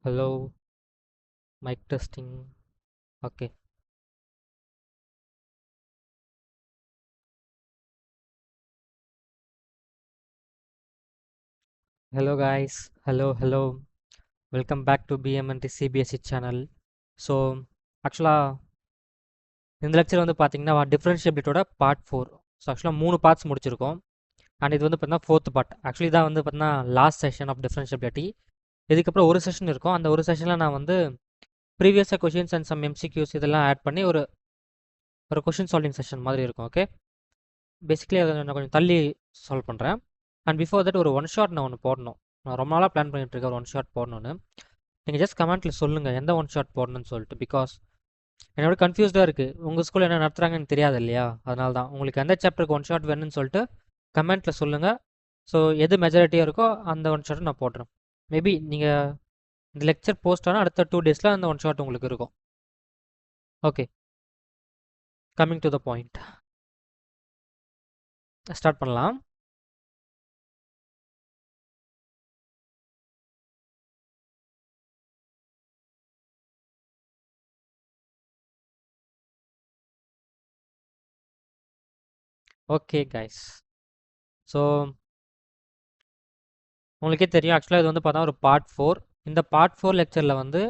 Hello, mic testing. Okay. Hello guys. Hello. Welcome back to BMNT CBSE channel. So ஆக்சுவலாக இந்த lecture வந்து பார்த்தீங்கன்னா டிஃப்ரென்ஷியபிலிட்டியோட part 4. So ஆக்சுவலாக 3 parts முடிச்சிருக்கோம். அண்ட் இது வந்து பார்த்தீங்கன்னா 4th பார்ட். ஆக்சுவலி தான் வந்து பார்த்தீங்கன்னா லாஸ்ட் செஷன் ஆஃப் டிஃப்ரென்ஷியபிலிட்டி. இதுக்கப்புறம் ஒரு செஷன் இருக்கும். அந்த ஒரு செஷனில் நான் வந்து ப்ரீவியஸாக கொஷின்ஸ் அண்ட் சம் எம்சிக்யூஸ் இதெல்லாம் ஆட் பண்ணி ஒரு ஒரு கொஷின் சால்விங் செஷன் மாதிரி இருக்கும். ஓகே, பேசிக்கலி அதை நான் கொஞ்சம் தள்ளி சால்வ் பண்ணுறேன். அண்ட் பிஃபோர் தட் ஒரு ஒன் ஷாட் நான் ஒன்று போடணும். நான் ரொம்ப நாளாக பிளான் பண்ணிட்டு இருக்கேன் ஒரு ஒன் ஷாட் போடணும்னு. நீங்கள் ஜஸ்ட் கமெண்ட்டில் சொல்லுங்கள் எந்த ஒன் ஷாட் போடணும்னு சொல்லிட்டு. பிகாஸ் என்னோட கன்ஃபியூஸ்டாக இருக்குது. உங்கள் ஸ்கூல் என்ன நடத்துகிறாங்கன்னு தெரியாது இல்லையா? அதனால தான் உங்களுக்கு எந்த சாப்டருக்கு ஒன் ஷாட் வேணும்னு சொல்லிட்டு கமெண்ட்டில் சொல்லுங்கள். ஸோ எது மெஜாரிட்டியாக இருக்கோ அந்த ஒன் ஷாட்டை நான் போடுறேன். மேபி நீங்கள் இந்த லெக்சர் போஸ்ட் ஆனால் அடுத்த 2 டேஸில் அந்த ஒன் ஷாட் உங்களுக்கு இருக்கும். Okay, coming to the point, start பண்ணலாம். ஓகே கைஸ், ஸோ உங்களுக்கே தெரியும் ஆக்சுவலாக இது வந்து பார்த்தா ஒரு பார்ட் 4. இந்த பார்ட் 4 லெக்சரில் வந்து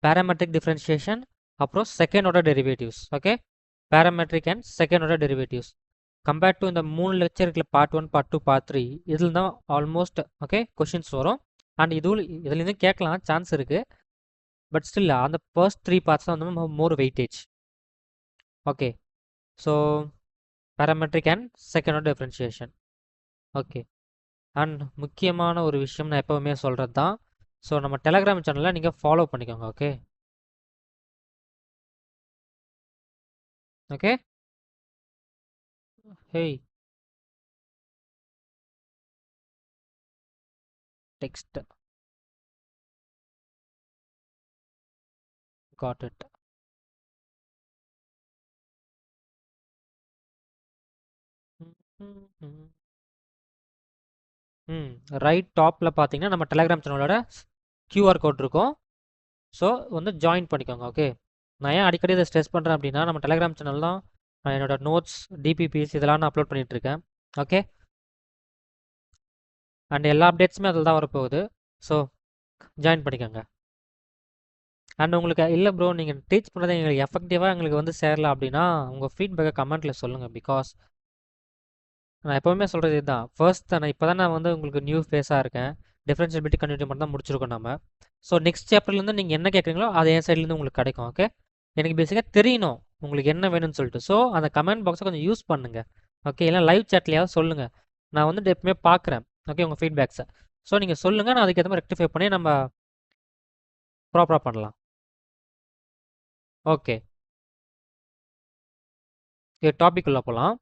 பேராமெட்ரிக் டிஃப்ரென்ஷியேஷன் அப்புறம் second order derivatives. Okay, parametric and second order derivatives compared to இந்த 3 லெக்சருக்குள்ள பார்ட் 1, பார்ட் 2, பார்ட் 3 இதில் தான் ஆல்மோஸ்ட் ஓகே கொஷின்ஸ் வரும். அண்ட் இதுலேருந்து கேட்கலாம் சான்ஸ் இருக்குது. பட் ஸ்டில் அந்த ஃபர்ஸ்ட் 3 பார்ட்ஸ் தான் வந்து மோர் weightage. Okay, so parametric and second order differentiation. Okay, and முக்கியமான ஒரு விஷயம் நான் எப்போவுமே சொல்கிறது தான். ஸோ நம்ம டெலகிராம் சேனலில் நீங்கள் ஃபாலோ பண்ணிக்கோங்க. Okay okay hey text got it. Right டாப்பில் பார்த்தீங்கன்னா நம்ம டெலகிராம் சேனலோட கியூஆர் கோட் இருக்கும். ஸோ வந்து ஜாயின் பண்ணிக்கோங்க. ஓகே, நான் ஏன் அடிக்கடி இதை ஸ்ட்ரெஸ் பண்ணுறேன் அப்படின்னா நம்ம டெலகிராம் சேனல் தான் நான் என்னோட நோட்ஸ், டிபிபிஸ் இதெல்லாம் நான் அப்லோட் பண்ணிகிட்ருக்கேன். ஓகே, அண்ட் எல்லா அப்டேட்ஸுமே அதில் தான் வரப்போகுது. ஸோ ஜாயின் பண்ணிக்கோங்க. அண்ட் உங்களுக்கு இல்லை ப்ரோ நீங்கள் டீச் பண்ணுறது எங்களுக்கு எஃபெக்டிவாக எங்களுக்கு வந்து சேரல அப்படின்னா உங்கள் ஃபீட்பேக்கை கமெண்ட்டில் சொல்லுங்கள். பிகாஸ் நான் எப்போவுமே சொல்கிறது இதுதான். ஃபர்ஸ்ட் நான் இப்போ தான் நான் வந்து உங்களுக்கு நியூ ஃபேஸாக இருக்கேன். டிஃப்ரென்ஷியபிலிட்டி கண்டினியூ மட்டும் தான் முடிச்சிருக்கோம் நம்ம. ஸோ நெக்ஸ்ட் சாப்டர்லேருந்து நீங்கள் என்ன கேட்குறீங்களோ அது என் சைட்லேருந்து உங்களுக்கு கிடைக்கும். ஓகே, எனக்கு பேசிக்காக தெரியணும் உங்களுக்கு என்ன வேணும்னு சொல்லிட்டு. ஸோ அந்த கமெண்ட் பாக்ஸை கொஞ்சம் யூஸ் பண்ணுங்கள். ஓகே, இல்லை லைவ் சாட்லையாவது சொல்லுங்கள். நான் வந்து எப்பவுமே பார்க்குறேன். ஓகே, உங்கள் ஃபீட்பேக்ஸை. ஸோ நீங்கள் சொல்லுங்கள், நான் அதுக்கேற்ற மாதிரி ரெக்டிஃபை பண்ணி நம்ம ப்ராப்பராக பண்ணலாம். ஓகே, இது டாபிக் உள்ள போகலாம்.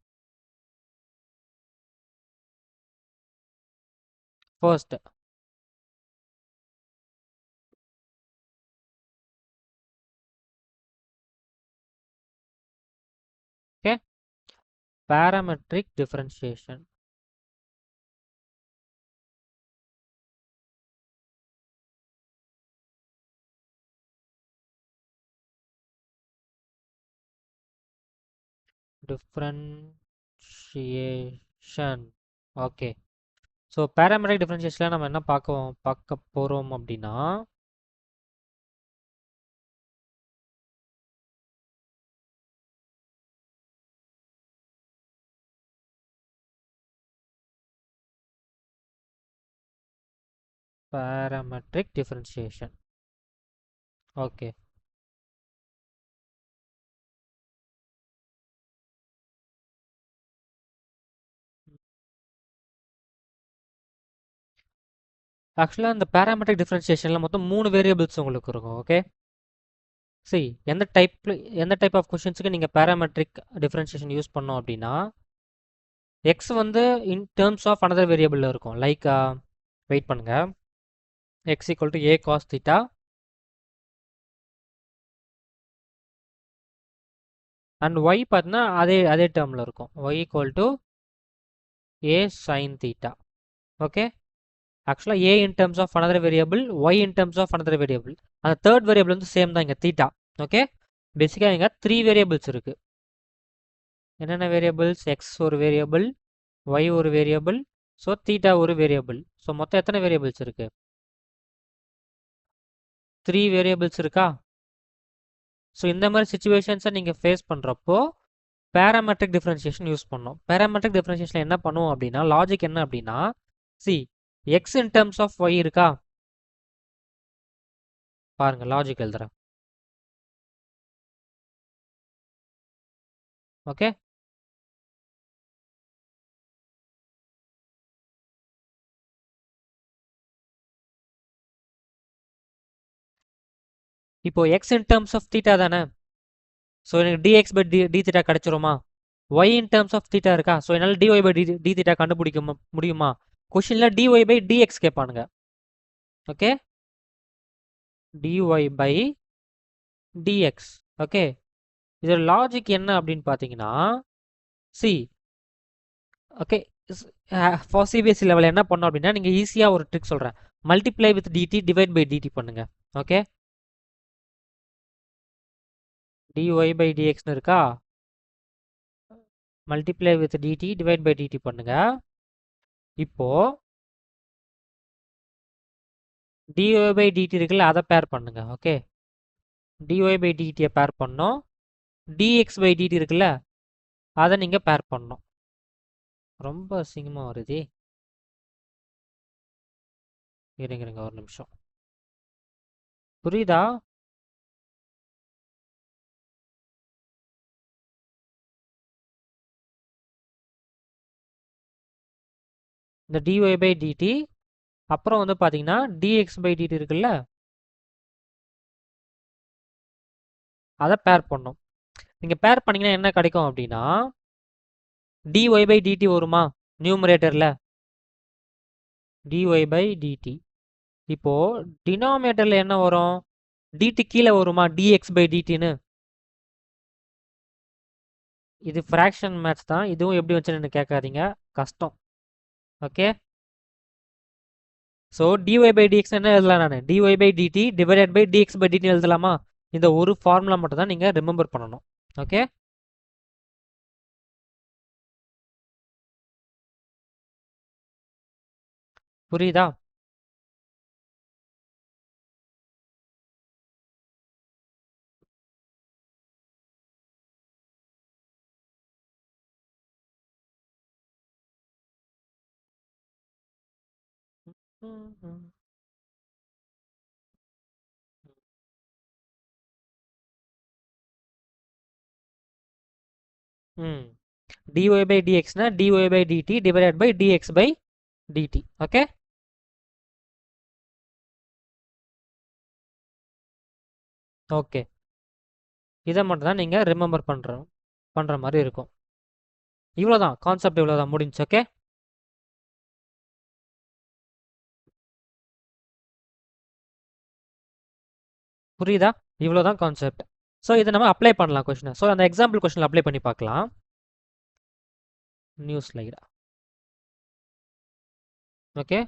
First okay, parametric differentiation. Differentiation. Okay, so parametric டிஃபரன்ஷியேஷனில் நம்ம என்ன பார்க்க போகிறோம் அப்படின்னா parametric differentiation. Okay, ஆக்சுவலாக இந்த பேராமெட்ரிக் டிஃபரன்ஷியேஷனில் மொத்தம் 3 வேரியபிள்ஸ் உங்களுக்கு இருக்கும். ஓகே, சரி எந்த டைப் ஆஃப் கொஷின்ஸுக்கு நீங்கள் பேராமெட்ரிக் டிஃபரன்ஷியேஷன் யூஸ் பண்ணோம் அப்படின்னா எக்ஸ் வந்து இன் டேர்ம்ஸ் ஆஃப் அனதர் வேரியபிளில் இருக்கும். லைக் வெயிட் பண்ணுங்க, X equal to A cos theta and Y பார்த்தீங்கன்னா அதே டேர்மில் இருக்கும். Y equal to A sine theta. Okay, ஆக்சுவலாக A in terms of another variable, Y in terms of another variable. அந்த third variable வந்து same தான் இங்கே தீட்டா. ஓகே, பேசிக்காக இங்கே 3 வேரியபிள்ஸ் இருக்கு. என்னென்ன வேரியபிள்ஸ்? எக்ஸ் ஒரு வேரியபிள், ஒய் ஒரு வேரியபிள், ஸோ தீட்டா ஒரு வேரியபிள். ஸோ மொத்தம் எத்தனை வேரியபிள்ஸ் இருக்கு? 3 வேரியபிள்ஸ் இருக்கா? ஸோ இந்த மாதிரி சுச்சுவேஷன்ஸை நீங்கள் ஃபேஸ் பண்ணுறப்போ பேராமெட்ரிக் டிஃபரன்ஷியேஷன் யூஸ் பண்ணோம். பேராமெட்ரிக் டிஃபரன்ஷியேஷன் என்ன பண்ணுவோம் அப்படின்னா, லாஜிக் என்ன அப்படின்னா, see X in terms of Y இருக்கா? பாருங்க, லாஜிக் எழுதுறேன். ஓகே, இப்போ X in terms of theta தானே, ஸோ எனக்கு dx பை டி தீட்டா கிடைச்சிருமா? Y in terms of theta இருக்கா? ஸோ என்னால் dy பை டி தீட்டா கண்டுபிடிக்க முடியுமா? கொஷினில் dy பை dx கேட்பானுங்க. Okay, dy by dx. Okay, இதோட லாஜிக் என்ன அப்படின்னு பார்த்தீங்கன்னா, சி ஓகே, ஃபார் சிபிஎஸ்சி லெவலில் என்ன பண்ணோம் அப்படின்னா, நீங்கள் ஈஸியாக ஒரு ட்ரிக் சொல்கிறேன். Multiply with dt divide by dt பண்ணுங்க. ஓகே, dy பை dxன்னு இருக்கா, multiply with dt divide by dt பண்ணுங்க. இப்போ dy பை dt இருக்குல்ல, அதை பேர் பண்ணுங்க. ஓகே, dy பை dtயை பேர் பண்ணோம், dx பை dt இருக்குல்ல, அதை நீங்கள் பேர் பண்ணோம். ரொம்ப அசிங்கமாக வருது, இருங்க ஒரு நிமிஷம். புரியுதா? இந்த dy பை dt, அப்புறம் வந்து பார்த்தீங்கன்னா dx பை dt இருக்குல்ல, அதை பேர் பண்ணோம். நீங்கள் பேர் பண்ணிங்கன்னா என்ன கிடைக்கும் அப்படின்னா, dy பை dt வருமா நியூமரேட்டரில்? dy by dt. இப்போது டினாமினேட்டரில் என்ன வரும்? dt கீழே வருமா dx பை dtன்னு? இது ஃப்ராக்ஷன் மேட்ச் தான், இதுவும் எப்படி வச்சுன்னு கேட்காதீங்க, கஷ்டம். Okay, so dy by dx என்ன எழுதலாம்? நான் dy by dt divided by dx by dt எழுதலாமா? இந்த ஒரு ஃபார்முலா மட்டும் தான் நீங்கள் ரிமெம்பர் பண்ணணும். ஓகே, புரியுதா? dy by dx னா dy by dt divided by dx by dt. Okay, okay, இதை மட்டும் தான் நீங்கள் ரிமெம்பர் பண்ணுற மாதிரி இருக்கும். இவ்வளோதான் கான்செப்ட், இவ்வளோதான் முடிஞ்சு. ஓகே, புரியுதா? இவ்வளோதான் கான்செப்ட். ஸோ இதை நம்ம அப்ளை பண்ணலாம் கொஸ்டினை. ஸோ அந்த எக்ஸாம்பிள் கொஸ்டினில் அப்ளை பண்ணி பார்க்கலாம். நியூ ஸ்லைடா? ஓகே,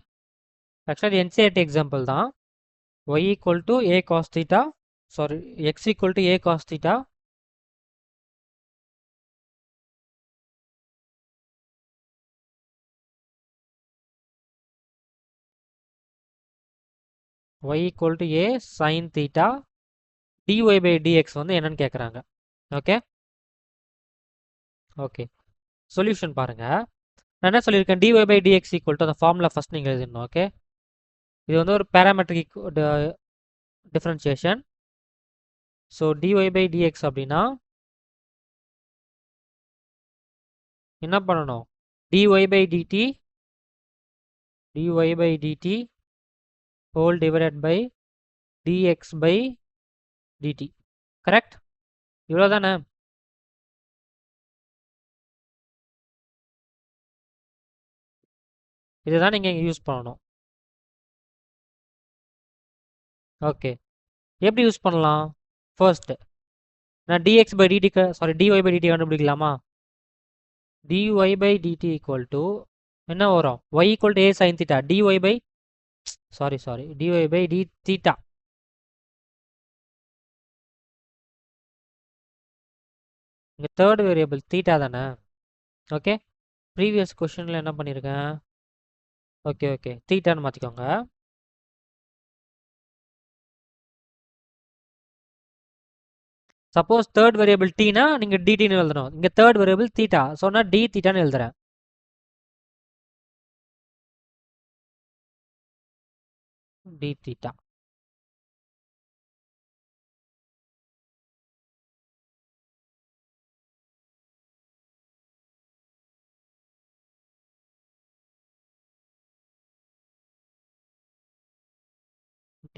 ஆக்சுவலாக இது என்சிஆர்டி எக்ஸாம்பிள் தான். y equal to a cos theta, sorry x equal to a cos theta, y equal to a sin theta, dy by dx வந்து என்னன்னு கேட்குறாங்க. ஓகே, ஓகே, சொல்யூஷன் பாருங்க. நான் என்ன சொல்லியிருக்கேன், dy by dx equal to அந்த formula first நீங்கள் எழுதணும். ஓகே, இது வந்து ஒரு parametric differentiation. So dy by dx அப்படின்னா என்ன பண்ணணும்? dy by dt whole divided by dx by dt. Correct? இவ்வளோ தானே? இதுதான் நீங்கள் இங்கே யூஸ் பண்ணணும். ஓகே, எப்படி யூஸ் பண்ணலாம்? ஃபர்ஸ்ட் நான் dx by dt sorry dy by dt கண்டுபிடிக்கலாமா? dy by dt equal to என்ன வரும்? y equal to a sin theta, dy by sorry dy by d theta. இங்கே தேர்ட் வேரியபிள் தீட்டா தானே. Okay, previous கொஷனில் என்ன பண்ணியிருக்கேன், okay தீட்டான்னு மாற்றிக்கோங்க. Suppose third variable டீனா நீங்கள் டிடின்னு எழுதணும். இங்கே தேர்ட் வேரியபிள் தீட்டா சொன்னால் டி தீட்டான்னு எழுதுறேன். D theta.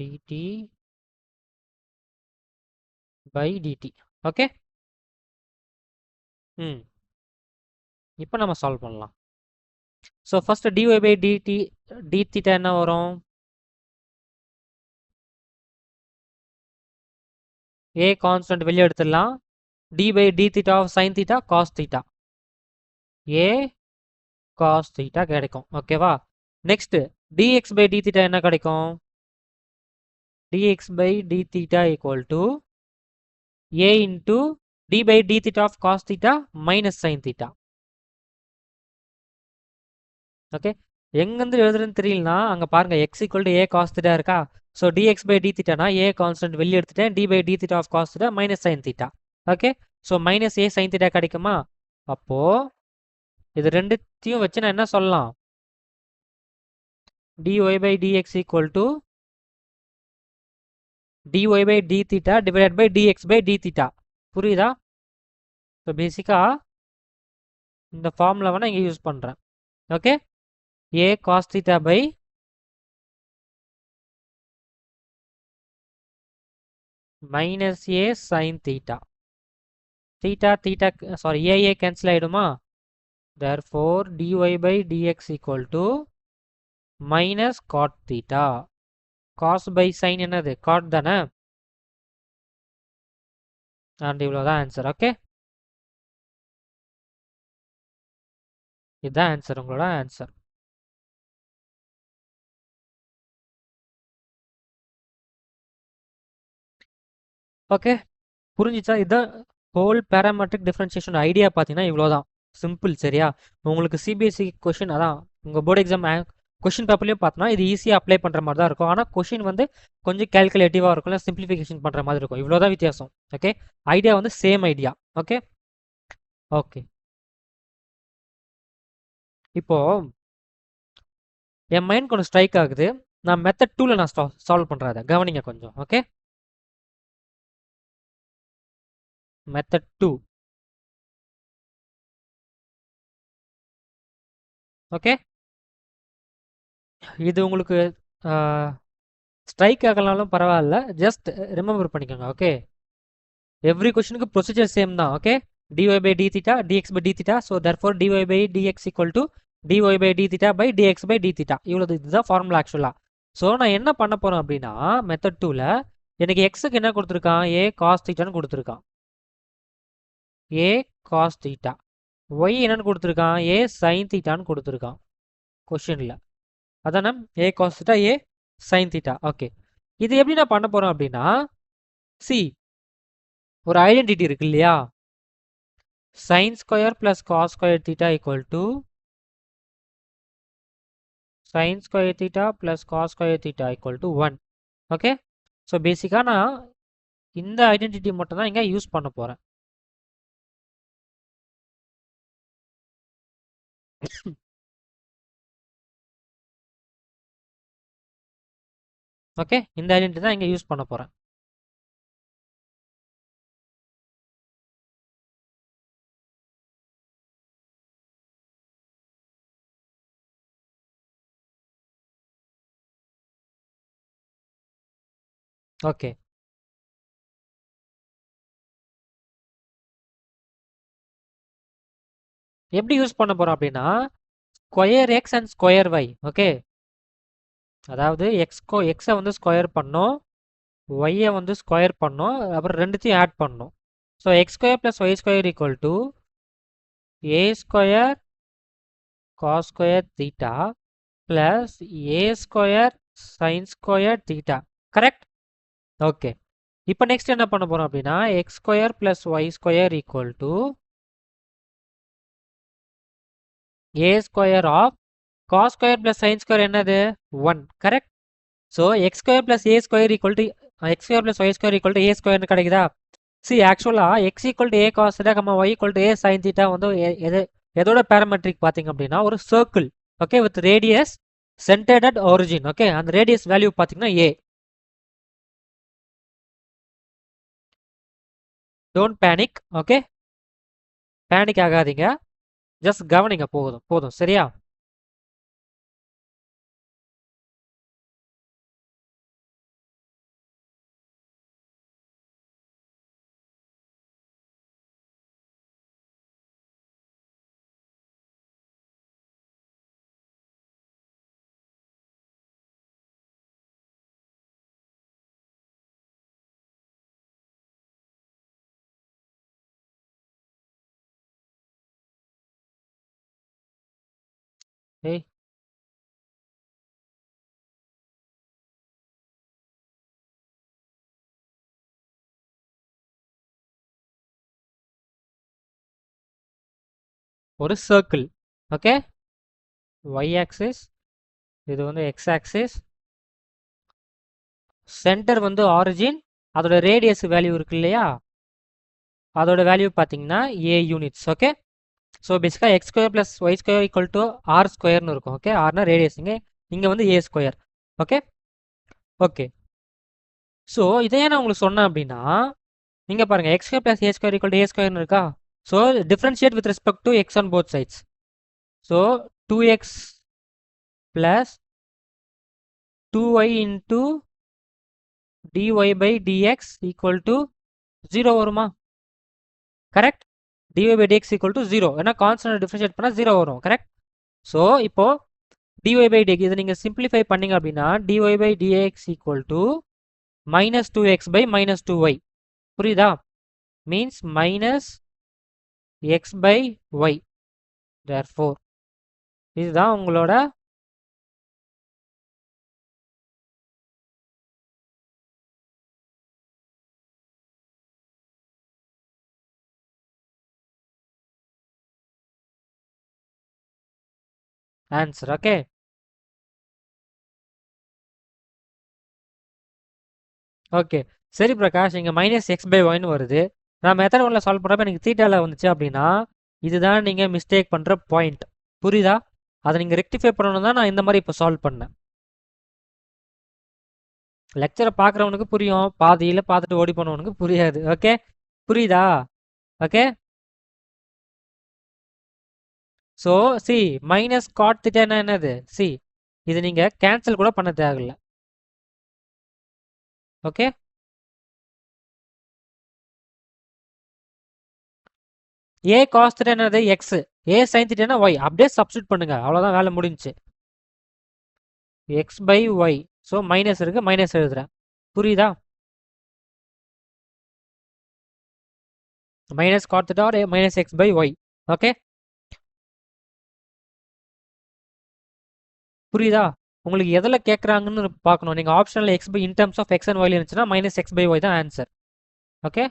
dt by dt. Okay, இப்போ நம்ம சால்வ் பண்ணலாம். So first dy by dt d theta என்ன வரும், a கான்ஸ்டன்ட் வெளியே எடுத்துடலாம். d by d theta of sin theta cos theta, a cos theta கிடைக்கும். ஓகேவா, next dx by d theta என்ன கிடைக்கும், dx by d theta equal to a into d by d theta of cos theta minus sin theta. Okay, எங்கேருந்து எழுதுறதுன்னு தெரியலனா அங்கே பாருங்க x equal to a cos theta இருக்கா. So dx by d theta na a constant வெளியே எடுத்துட்டேன், d by d theta of cos theta minus sin theta. Okay, so minus a sin theta கிடைக்குமா. அப்போ இது ரெண்டுத்தையும் வச்சு நான் என்ன சொல்லலாம், dy by dx equal to dy by d theta divided by dx by d theta. புரியுதா. So பேசிக்காக இந்த ஃபார்முலாவை நான் இங்கே யூஸ் பண்ணுறேன். Okay, a cos theta by minus a sin theta. theta sorry a cancel ஆயிடுமா. therefore dy by dx equal to minus cot theta. cos by sin என்னது cot தானே. அண்ட் இவ்வளோதான் ஆன்சர். ஓகே, இதுதான் ஆன்சர், உங்களோட answer. Okay, புரிஞ்சிச்சா. இதுதான் whole parametric differentiation idea. பார்த்தீங்கன்னா இவ்வளோதான் சிம்பிள். சரியா, உங்களுக்கு சிபிஎஸ்சி கொஷின் அதான் உங்கள் போர்டு எக்ஸாம் கொஷின் பேப்பர்லேயும் பார்த்தோன்னா இது ஈஸியாக அப்ளை பண்ணுற மாதிரி தான் இருக்கும். ஆனால் கொஷின் வந்து கொஞ்சம் கேல்குலேட்டிவாக இருக்கும், இல்லை சிம்பிளிஃபிகேஷன் பண்ணுற மாதிரி இருக்கும். இவ்வளோதான் வித்தியாசம். ஓகே, ஐடியா வந்து சேம் ஐடியா. ஓகே ஓகே இப்போ என் மைண்ட் கொஞ்சம் ஸ்ட்ரைக் ஆகுது. நான் மெத்தட் 2ல நான் சால்வ் பண்ணுறேன், அதை கவனிங்க கொஞ்சம். Okay, method 2. ஓகே, இது உங்களுக்கு ஸ்ட்ரைக் ஆகலாலும் பரவாயில்ல, ஜஸ்ட் ரிமெம்பர் பண்ணிக்கோங்க. ஓகே, எவ்ரி கொஸ்டினுக்கு ப்ரொசீஜர் சேம் தான். Okay, dy by d theta dx by d theta, so therefore dy by dx equal to dy by d theta by dx by d theta. இவ்வளவு இதுதான் formula ஆக்சுவலாக. So நான் என்ன பண்ண போகிறேன் அப்படின்னா மெத்தட் 2ல எனக்கு எக்ஸுக்கு என்ன கொடுத்துருக்கான், a cos thetaன்னு கொடுத்துருக்கான், a cos theta. y என்னன்னு கொடுத்துருக்கான், a sin thetaன்னு கொடுத்துருக்கான் கொஷினில். அதானே a cos theta a sin theta. Okay, இது எப்படி நான் பண்ண போகிறேன் அப்படின்னா, சி ஒரு ஐடென்டிட்டி இருக்கு இல்லையா, sin square plus cos square theta equal to sin square theta plus cos square theta equal to 1. Okay, so பேசிக்காக நான் இந்த ஐடென்டிட்டி மட்டும் தான் இங்கே யூஸ் பண்ண போகிறேன். ஓகே, இந்த ஐடென்டிட்டி தான் இங்கே யூஸ் பண்ண போகிறேன். ஓகே, எப்படி யூஸ் பண்ண போகிறோம் அப்படின்னா square x and square y. Okay, அதாவது எக்ஸை வந்து ஸ்கொயர் பண்ணோம், ஒய்யை வந்து ஸ்கொயர் பண்ணோம், அப்புறம் ரெண்டுத்தையும் ஆட் பண்ணோம். So x square plus Y square equal to a square cos square theta plus A square sin square theta. Correct? Okay. இப்போ நெக்ஸ்ட் என்ன பண்ண போறோம் அப்படின்னா x square plus y square equal to a square of cos square plus sin square என்னது 1. Correct? So x square plus a square equal to x square plus y square equal to a ஸ்கொயர்னு கிடைக்குதா? See ஆக்சுவலாக x equal to a cos theta y equal to a sin theta வந்து எதோட parametric பார்த்தீங்க அப்படின்னா ஒரு circle. Okay, with radius centred at origin. Okay, அந்த radius value பார்த்தீங்கன்னா a. Don't panic. Okay, panic ஆகாதீங்க, ஜஸ்ட் கவனிங்க. போதும் போதும், சரியா? ஏய், ஒரு சர்க்கிள். ஓகே, y ஆக்சிஸ், இது வந்து x ஆக்சிஸ், சென்டர் வந்து ஆரிஜின், அதோட ரேடியஸ் வேல்யூ இருக்கு இல்லையா, அதோட வேல்யூ பார்த்தீங்கன்னா a யூனிட்ஸ். ஓகே, ஸோ பேசிக்காக X square plus Y square equal to R ஸ்கொயர்னு இருக்கும். ஓகே, ஆர்னா ரேடியஸுங்க, இங்கே வந்து A square. Okay okay, so இதையே நான் உங்களுக்கு சொன்னேன் அப்படின்னா இங்கே பாருங்கள் X square plus A square equal to A ஸ்கொயர்னு இருக்கா. So differentiate with respect to X on both sides. So 2x plus 2y into dy by dx equal to 0 வருமா? Correct? dy by dx equal to 0. ஏன்னா constant differentiate பண்ணால் 0 வரும். Correct? So இப்போ dy by dx இதை நீங்கள் simplify பண்ணீங்க அப்படின்னா dy by dx equal to minus 2x by minus 2y. புரியுதா? Means minus x by y. therefore இதுதான் உங்களோட ஆன்சர். ஓகே, ஓகே சரி பிரகாஷ், இங்கே மைனஸ் எக்ஸ் பை ஒய்னு வருது. நான் மெத்தட் ஒன்ல சால்வ் பண்ணுறப்ப எனக்கு தீட்டாவில் வந்துச்சு அப்படின்னா இதுதான் நீங்கள் மிஸ்டேக் பண்ணுற பாயிண்ட். புரியுதா? அதை நீங்கள் ரெக்டிஃபை பண்ணணும் தான் நான் இந்த மாதிரி இப்போ சால்வ் பண்ணேன். லெக்சரை பார்க்குறவனுக்கு புரியும், பாதியில் பார்த்துட்டு ஓடி போனவனுக்கு புரியாது. ஓகே, புரியுதா? Okay, so C minus cot திட்டானா என்னது? சி இது நீங்கள் கேன்சல் கூட பண்ண தேவையில்லை. ஓகே, ஏ காஸ் திட்டா என்னது? எக்ஸ். ஏ சைன் திட்டானா ஒய். அப்படியே சப்ஸ்டியூட் பண்ணுங்க, அவ்வளோதான், வேலை முடிஞ்சு. X by Y. So minus இருக்கு, மைனஸ் எழுதுறேன். புரியுதா? மைனஸ் காட் திட்டா ஒரு minus X by Y. Okay, புரியுதா? உங்களுக்கு எதில் கேட்குறாங்கன்னு பார்க்கணும். நீங்கள் ஆப்ஷனில் X by in terms of X and ஒய்ல இருந்துச்சுன்னா மைனஸ் எக்ஸ் பை ஒய் தான் ஆன்சர். ஓகே,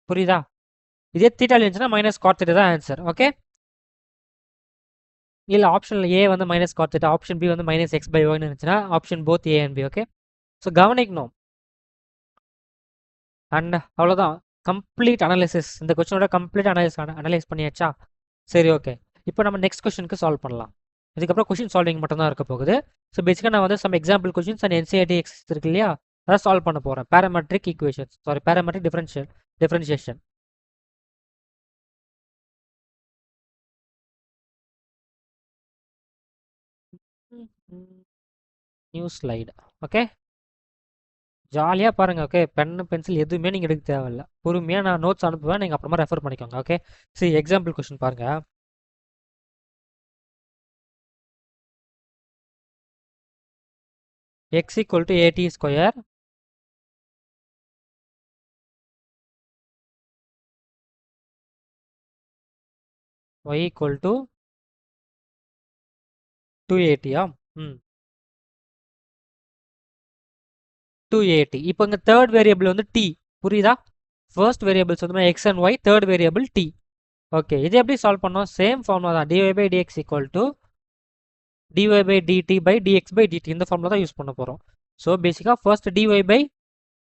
புரியுதா? இதே தீட்டால இருந்துச்சுன்னா மைனஸ் காட் திட்டா தான் ஆன்சர். ஓகே, இல்லை ஆப்ஷனில் ஏ வந்து minus cot theta, option B வந்து மைனஸ் எக்ஸ் பை ஒய்னு இருந்துச்சுன்னா option both A and B. Okay, so கவனிக்கணும். அண்ட் அவ்வளோதான், கம்ப்ளீட் அனாலிசிஸ். இந்த கொஸ்டினோட கம்ப்ளீட் அனலைஸ் பண்ணியாச்சா? சரி, ஓகே. இப்போ நம்ம நெக்ஸ்ட் கொஸ்டினுக்கு சால்வ் பண்ணலாம். இதுக்கப்புறம் கொஸ்டின் சால்விங் மட்டும் தான் இருக்க போகுது. ஸோ பேசிக்காக நான் வந்து some example questions and NCERT exercise இருக்கு இல்லையா, அதை சால்வ் பண்ண போகிறேன். Parametric equations, sorry parametric differentiation. New slide. Okay, ஜாலியாக பாருங்கள். ஓகே, பென் பென்சில் எதுவுமே நீங்கள் எடுக்க தேவையில்ல. பொறுமையாக நான் நோட்ஸ் அனுப்புவேன், நீங்கள் அப்புறமா ரெஃபர் பண்ணிக்கோங்க. ஓகே, சரி எக்ஸாம்பிள் கொஸ்டின் பாருங்கள். x equal to at square y equal to 280 ம் 280. இப்போ இங்க தேர்ட் வேரியபிள் வந்து t புரியுதா? ஃபர்ஸ்ட் வேரியபிள்ஸ் வந்து x and y, third variable t. Okay, இது எப்படி சால்வ் பண்ணோம்? சேம் ஃபார்முலா தான். dy by dx equal to dy by dt by dx by dt. இந்த ஃபார்முலா தான் யூஸ் பண்ண போறோம். ஸோ பேசிக்காக ஃபர்ஸ்ட் dy by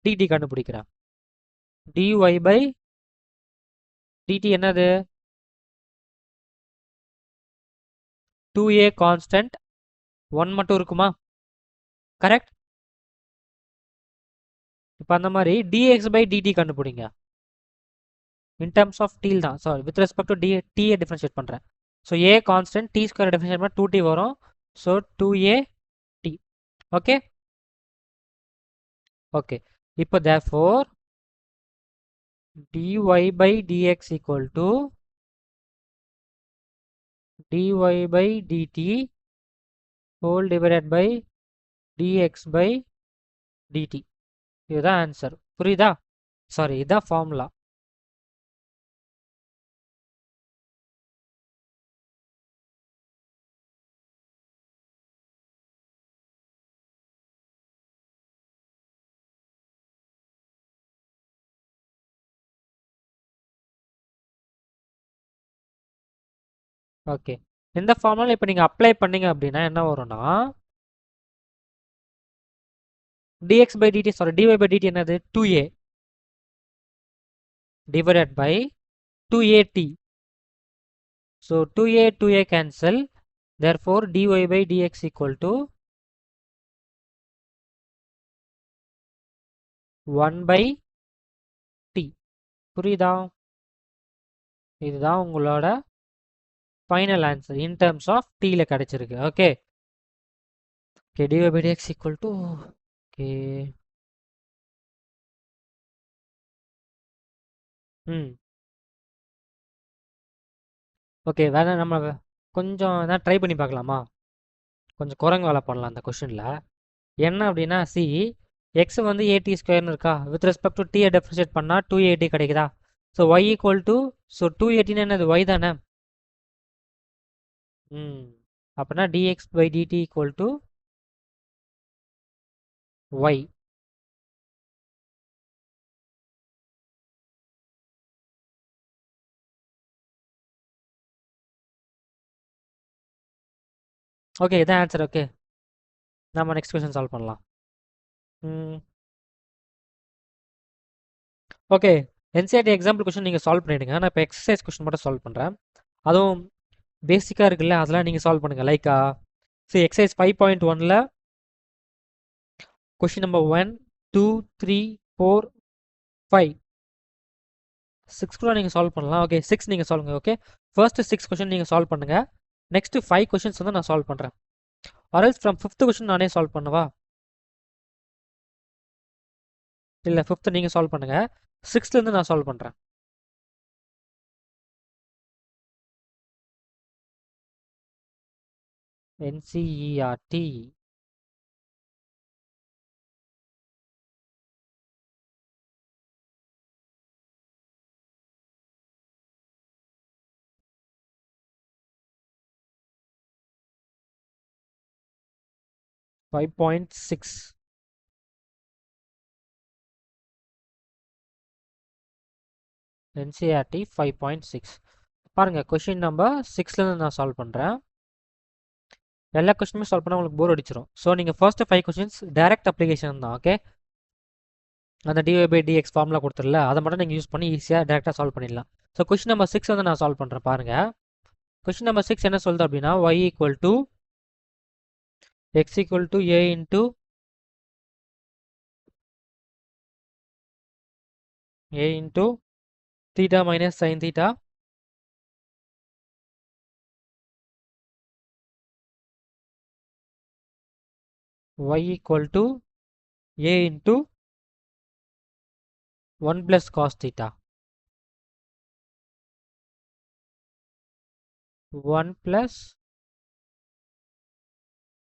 dt கண்டுபிடிக்கிறேன். dy by dt என்னது? 2a கான்ஸ்டன்ட் 1 மட்டும் இருக்குமா? கரெக்ட். இப்போ அந்த மாதிரி dx by dt கண்டுபிடிங்க. in terms of t தான். Sorry, with respect to t differentiate பண்ணுறேன். So a constant t square differentiate பண்ணால் 2t வரும். So 2a t. Okay okay. இப்போ therefore dy by dx equal to dy by dt whole divided by dx by dt. இதுதான் answer. புரியுதா? Sorry, இதுதான் formula. Okay, இந்த formula இப்போ நீங்கள் apply பண்ணீங்க அப்படின்னா என்ன வரும்னா dx by dt, sorry dy by dt என்னது? 2a divided by 2at. So 2a 2a cancel, therefore dy by dx equal to 1 by t. புரியுதா? இதுதான் உங்களோட final answer in terms of டீல கிடைச்சிருக்கு. Okay okay, dy by dx equal to okay okay. வேற நம்ம கொஞ்சம் தான் ட்ரை பண்ணி பார்க்கலாமா? கொஞ்சம் குரங்கு வேலை பண்ணலாம் அந்த கொஷினில். என்ன அப்படின்னா சி எக்ஸ் வந்து ஏடி ஸ்கொயர்னு இருக்கா, வித் ரெஸ்பெக்ட் டு டீயை டெஃபரன்ஷியேட் பண்ணால் 280 கிடைக்குதா? So y equal to, so 280 என்னது? ஒய் தானே. அப்படின்னா dx by dt equal to y. Okay, இதான் ஆன்சர். ஓகே, நம்ம நெக்ஸ்ட் கொஸ்டின் சால்வ் பண்ணலாம். ஓகே, என்சிஆர்டி எக்ஸாம்பிள் கொஸ்டின் நீங்கள் சால்வ் பண்ணிவிடுங்க. நான் இப்போ எக்ஸசைஸ் கொஸ்டின் மட்டும் சால்வ் பண்ணுறேன். அதுவும் பேசிக்காக இருக்குல்ல, அதெல்லாம் நீங்கள் சால்வ் பண்ணுங்கள். லைக் ஸோ எக்ஸசைஸ் 5.1ல் கொஸ்டின் நம்பர் 1 2 3 4 5 6 கூட நீங்கள் சால்வ் பண்ணலாம். ஓகே, 6 நீங்கள் சால்வ் பண்ணுங்கள். ஓகே, ஃபர்ஸ்ட் 6 கொஸ்டின் நீங்கள் சால்வ் பண்ணுங்கள். நெக்ஸ்ட் 5 கொஸ்டின்ஸ் வந்து நான் சால்வ் பண்ணுறேன். ஆர்எல்ஸ் ஃப்ரம் 5th கொஸ்டின் நானே சால்வ் பண்ணவா? இல்லை, 5th நீங்கள் சால்வ் பண்ணுங்கள், 6th நான் சால்வ் பண்ணுறேன். என்சிஇஆர்டி (5.6) என்சிஆர்டி 5.6 பாருங்க. கொஸ்டின் நம்பர் 6லேருந்து நான் சால்வ் பண்ணுறேன். எல்லா கொஸ்டினுமே சால்வ் பண்ணால் உங்களுக்கு போர் அடிச்சிடும். ஸோ நீங்கள் ஃபர்ஸ்ட் 5 கொஸ்டின்ஸ் டைரக்ட் அப்ளிகேஷன் தான். ஓகே, அந்த dy by dx ஃபார்முலா கொடுத்துடல, அதை மட்டும் நீங்கள் யூஸ் பண்ணி ஈஸியாக டேரெக்டாக சால்வ் பண்ணிடலாம். ஸோ கொஸ்டின் நம்பர் 6 வந்து நான் சால்வ் பண்ணுறேன். பாருங்கள், கொஸ்டின் நம்பர் 6 என்ன சொல்லுது அப்படின்னா y equal to x equal to a into a into theta minus sin theta y equal to a into 1 plus cos theta 1 plus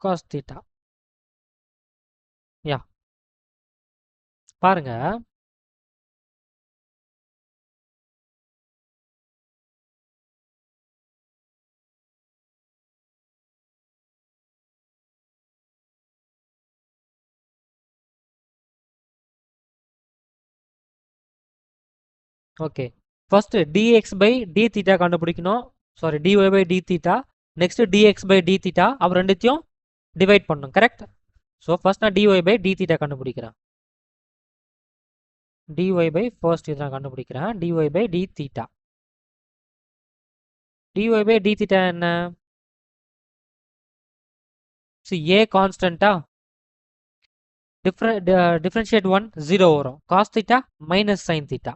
cos theta. Yeah பாருங்க, okay, first dx by d theta கண்டுபிடிக்கணும். Sorry, dy by d theta. Next dx by d theta. அப்போ ரெண்டுத்தையும் divide பண்ணணும். Correct? So first நான் dy by d theta கண்டுபிடிக்கிறேன். dy by first இதை நான் கண்டுபிடிக்கிறேன். dy by d theta. dy by d theta என்ன? a கான்ஸ்டன்ட்டா, டிஃபரன்ஷியேட் 1 0 வரும். Cos theta minus sine theta,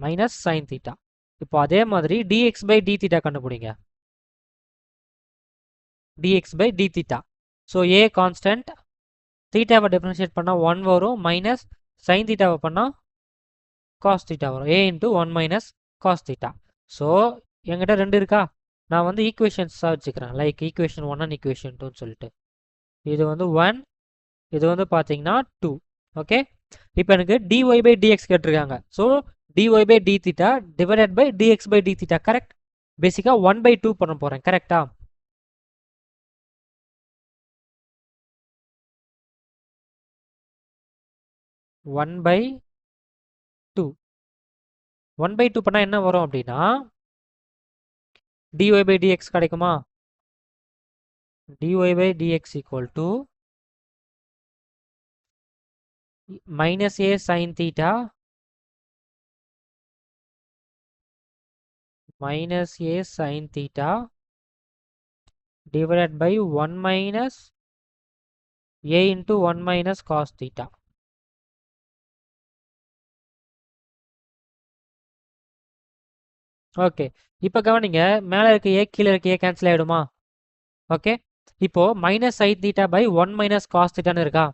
minus sine theta. இப்போ அதே மாதிரி dx பை d தீட்டா கண்டுபிடிங்க. dx by d theta. So a constant, தீட்டாவை டிஃபரன்ஷியேட் பண்ணால் 1 வரும், மைனஸ் சைன் தீட்டாவை பண்ணால் காஸ் தீட்டா வரும். a into 1 minus cos theta. So என்கிட்ட ரெண்டு இருக்கா, நான் வந்து ஈக்குவேஷன்ஸாக வச்சுக்கிறேன். லைக் ஈக்குவேஷன் 1 அண்ட் ஈக்குவேஷன் 2ன்னு சொல்லிட்டு. இது வந்து 1, இது வந்து பார்த்தீங்கன்னா 2. ஓகே, இப்போ எனக்கு dy பை dx கேட்டிருக்காங்க. So dy by d theta divided by dx by d theta. Correct? பேசிக்காக 1/2 பண்ண போகிறேன். கரெக்டா? ஒன் பை டூ பண்ணால் என்ன வரும் அப்படின்னா dy by dx கிடைக்குமா? dy by dx equal to minus a sin theta minus a sin theta divided by 1 minus a into 1 minus cos theta. Okay, இப்போ கவனிங்க, மேலே இருக்க ஏ கீழே இருக்க ஏ கேன்சல் ஆகிடுமா? ஓகே, இப்போ minus sine theta by 1 minus cos தீட்டான்னு இருக்கா?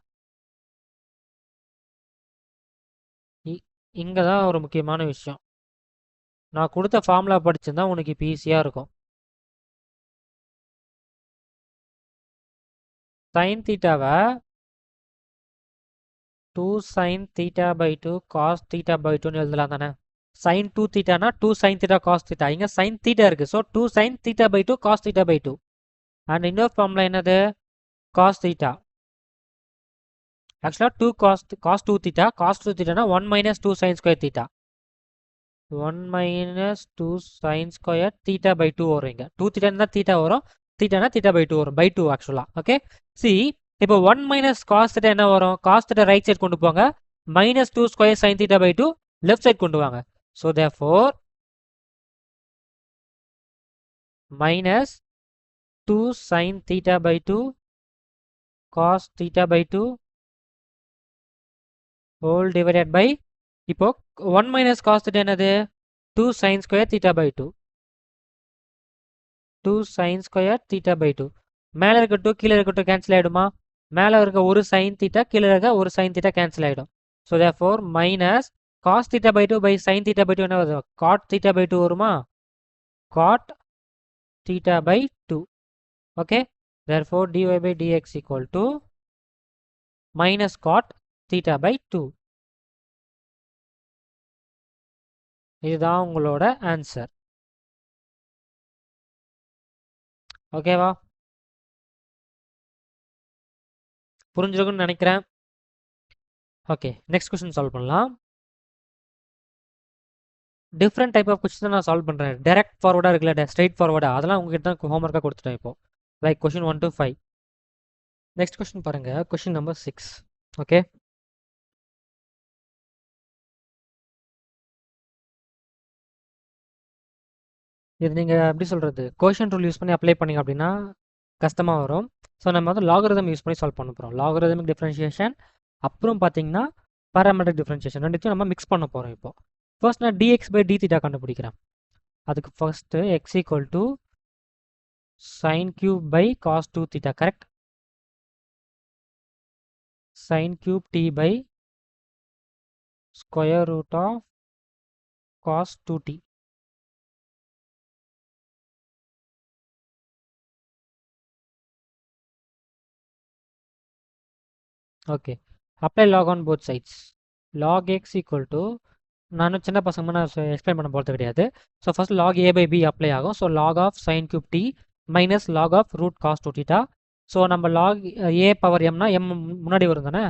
இங்கே தான் ஒரு முக்கியமான விஷயம். நான் கொடுத்த ஃபார்முலா படிச்சிருந்தா உனக்கு இப்போ ஈஸியாக இருக்கும். சைன் தீட்டாவை 2 sine theta by 2 cos theta by 2ன்னு எழுதலாம் தானே? sin 2 தீட்டானா 2 sin தீட்டா காஸ் தீட்டா. இங்கே sin தீட்டா இருக்குது. So 2 sin theta by 2 cos theta by 2. And இன்னொரு ஃபார்முலா என்னது? Cos theta. ஆக்சுவலாக 2 காஸ் 2 தீட்டா. காஸ் 2 தீட்டானா 1 minus 2 sine square theta. 1 minus 2 sine square theta by 2 வரும். இங்கே 2 தீட்டானா தீட்டா வரும், தீட்டானா தீட்டா பை 2 வரும். பை 2 ஆக்சுவலாக. ஓகே, சி இப்போ 1 மைனஸ் காஸ் தீட்டா என்ன வரும்? காஸ் தீட்டா ரைட் சைட் கொண்டு போங்க, minus 2 square sine theta by 2 left side கொண்டு வாங்க. So therefore minus 2 sin theta by 2 cos theta by 2 whole divided by, இப்போ 1 minus cos theta என்னது? 2 sin square theta by 2. 2 sin square theta by 2. மேலே இருக்க 2 கீழே இருக்க 2 கேன்சல் ஆகிடுமா? மேலே இருக்க ஒரு sin theta கீழே இருக்க ஒரு sin theta கேன்சல் ஆகிடும். So therefore minus cos theta by 2 by sin theta by 2 என்ன வருது? cot theta by 2 வருமா? cot theta by 2. okay, therefore dy by dx equal to minus cot theta by 2. இதுதான் உங்களோட answer. ஓகேவா? புரிஞ்சிருக்குன்னு நினைக்கிறேன். Okay, next question solve பண்ணலாம். Different type of question நான் solve பண்ணுறேன். டைரக்ட் ஃபார்வர்டாக இருக்குல்ல, ஸ்ட்ரைட் ஃபார்வர்டாக, அதெல்லாம் உங்ககிட்ட தான் ஹோம்ஒர்க்காக கொடுத்துட்டேன் இப்போ. Like question 1 to 5. Next question பாருங்கள், கொஸ்டின் நம்பர் 6. ஓகே, இது நீங்கள் எப்படி சொல்கிறது, கோஷன் ரூல் யூஸ் பண்ணி அப்ளை பண்ணிங்க அப்படின்னா கஷ்டமாக வரும். ஸோ நம்ம வந்து லாகரிதம் யூஸ் பண்ணி சால்வ் பண்ண போகிறோம். லாகரிதமிக் டிஃப்ரென்ஷியேஷன், அப்புறம் பார்த்தீங்கன்னா பாராமெட்ரிக் டிஃப்ரென்ஷியேஷன், ரெண்டுத்தையும் நம்ம மிக்ஸ் பண்ண போகிறோம். இப்போ ஃபர்ஸ்ட் நான் dx by d theta கண்டுபிடிக்கிறேன். அதுக்கு first x equal to sin cube by cos 2 theta. Correct? sin cube t by square root of cos 2t. Okay, apply log on both sides. log x equal to, நானும் சின்ன பசங்க நான் explain பண்ண போகிறது கிடையாது. So first log a by b apply ஆகும். So log of sin cube t minus log of root cos 2 theta. So நம்ம log a power mனா m முன்னாடி வரும் தானே.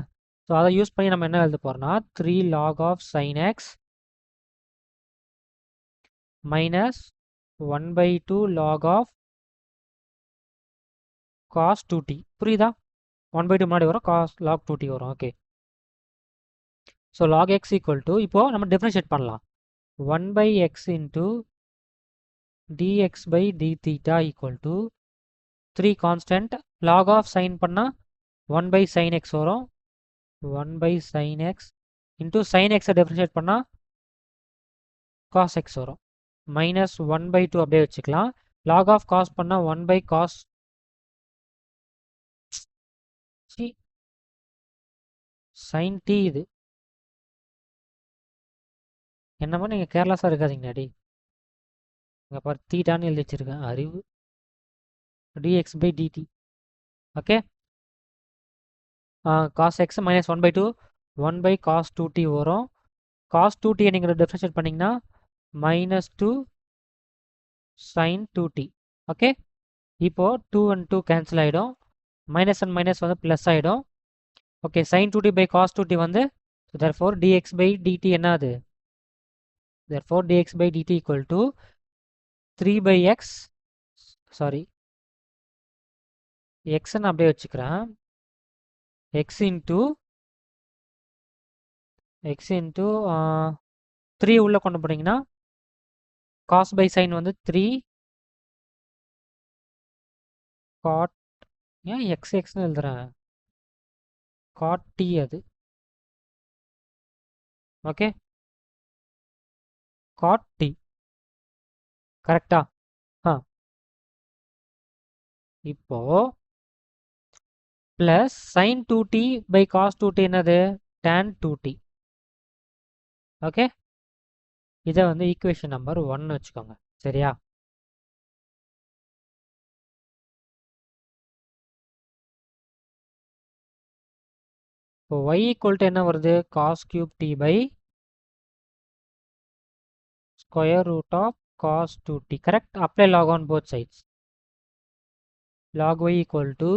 ஸோ அதை யூஸ் பண்ணி நம்ம என்ன எழுத போகிறோம்னா 3 log of sin x minus 1/2 log of cos 2t. புரியுதா? 1/2 முன்னாடி வரும், cos log 2t வரும். Okay. So log x equal to, இப்போ நம்ம டிஃப்ரென்ஷியேட் பண்ணலாம். 1/x into dx by d theta equal to 3 constant. log of sin பண்ணா 1/sin x வரும். 1/sin x into sin x differentiate பண்ணா cos x வரும். Minus 1/2 அப்படியே வச்சுக்கலாம். log of cos பண்ணா 1/cos sin t. இது என்னமோ நீங்கள் கேர்லெஸ்ஸாக இருக்காதீங்க டாடி. இங்கே பாரு தீட்டான்னு எழுதி வச்சிருக்கேன், அறிவு. dx by dt. Okay. cos x minus 1/2 1/cos 2t வரும். cos 2t நீங்கள் டிஃப்ரென்ஷியேட் பண்ணிங்கன்னா minus 2 sin 2t. ஓகே. இப்போ 2 and 2 கேன்சல் ஆகிடும். மைனஸ் அண்ட் மைனஸ் வந்து ப்ளஸ் ஆகிடும். Okay. sin 2t by cos 2t வந்து, therefore dx by dt என்னது? therefore dx by dt equal to 3/x, sorry xன்னு அப்படியே வச்சுக்கிறேன், x into 3 உள்ள கொண்டு போனீங்கன்னா cos by sin வந்து 3 cot, ஏன் xன்னு எழுதுறேன், cot t அது. ஓகே. cot t கரெக்டா? இப்போ plus sin 2t by cos 2t என்னது? tan 2t. ஓகே. இதை வந்து ஈக்குவேஷன் நம்பர் 1 வச்சுக்கோங்க. சரியா? இப்போ y equal to என்ன வருது? cos cube t by square root of cos 2t. correct? apply log on both sides. log y equal to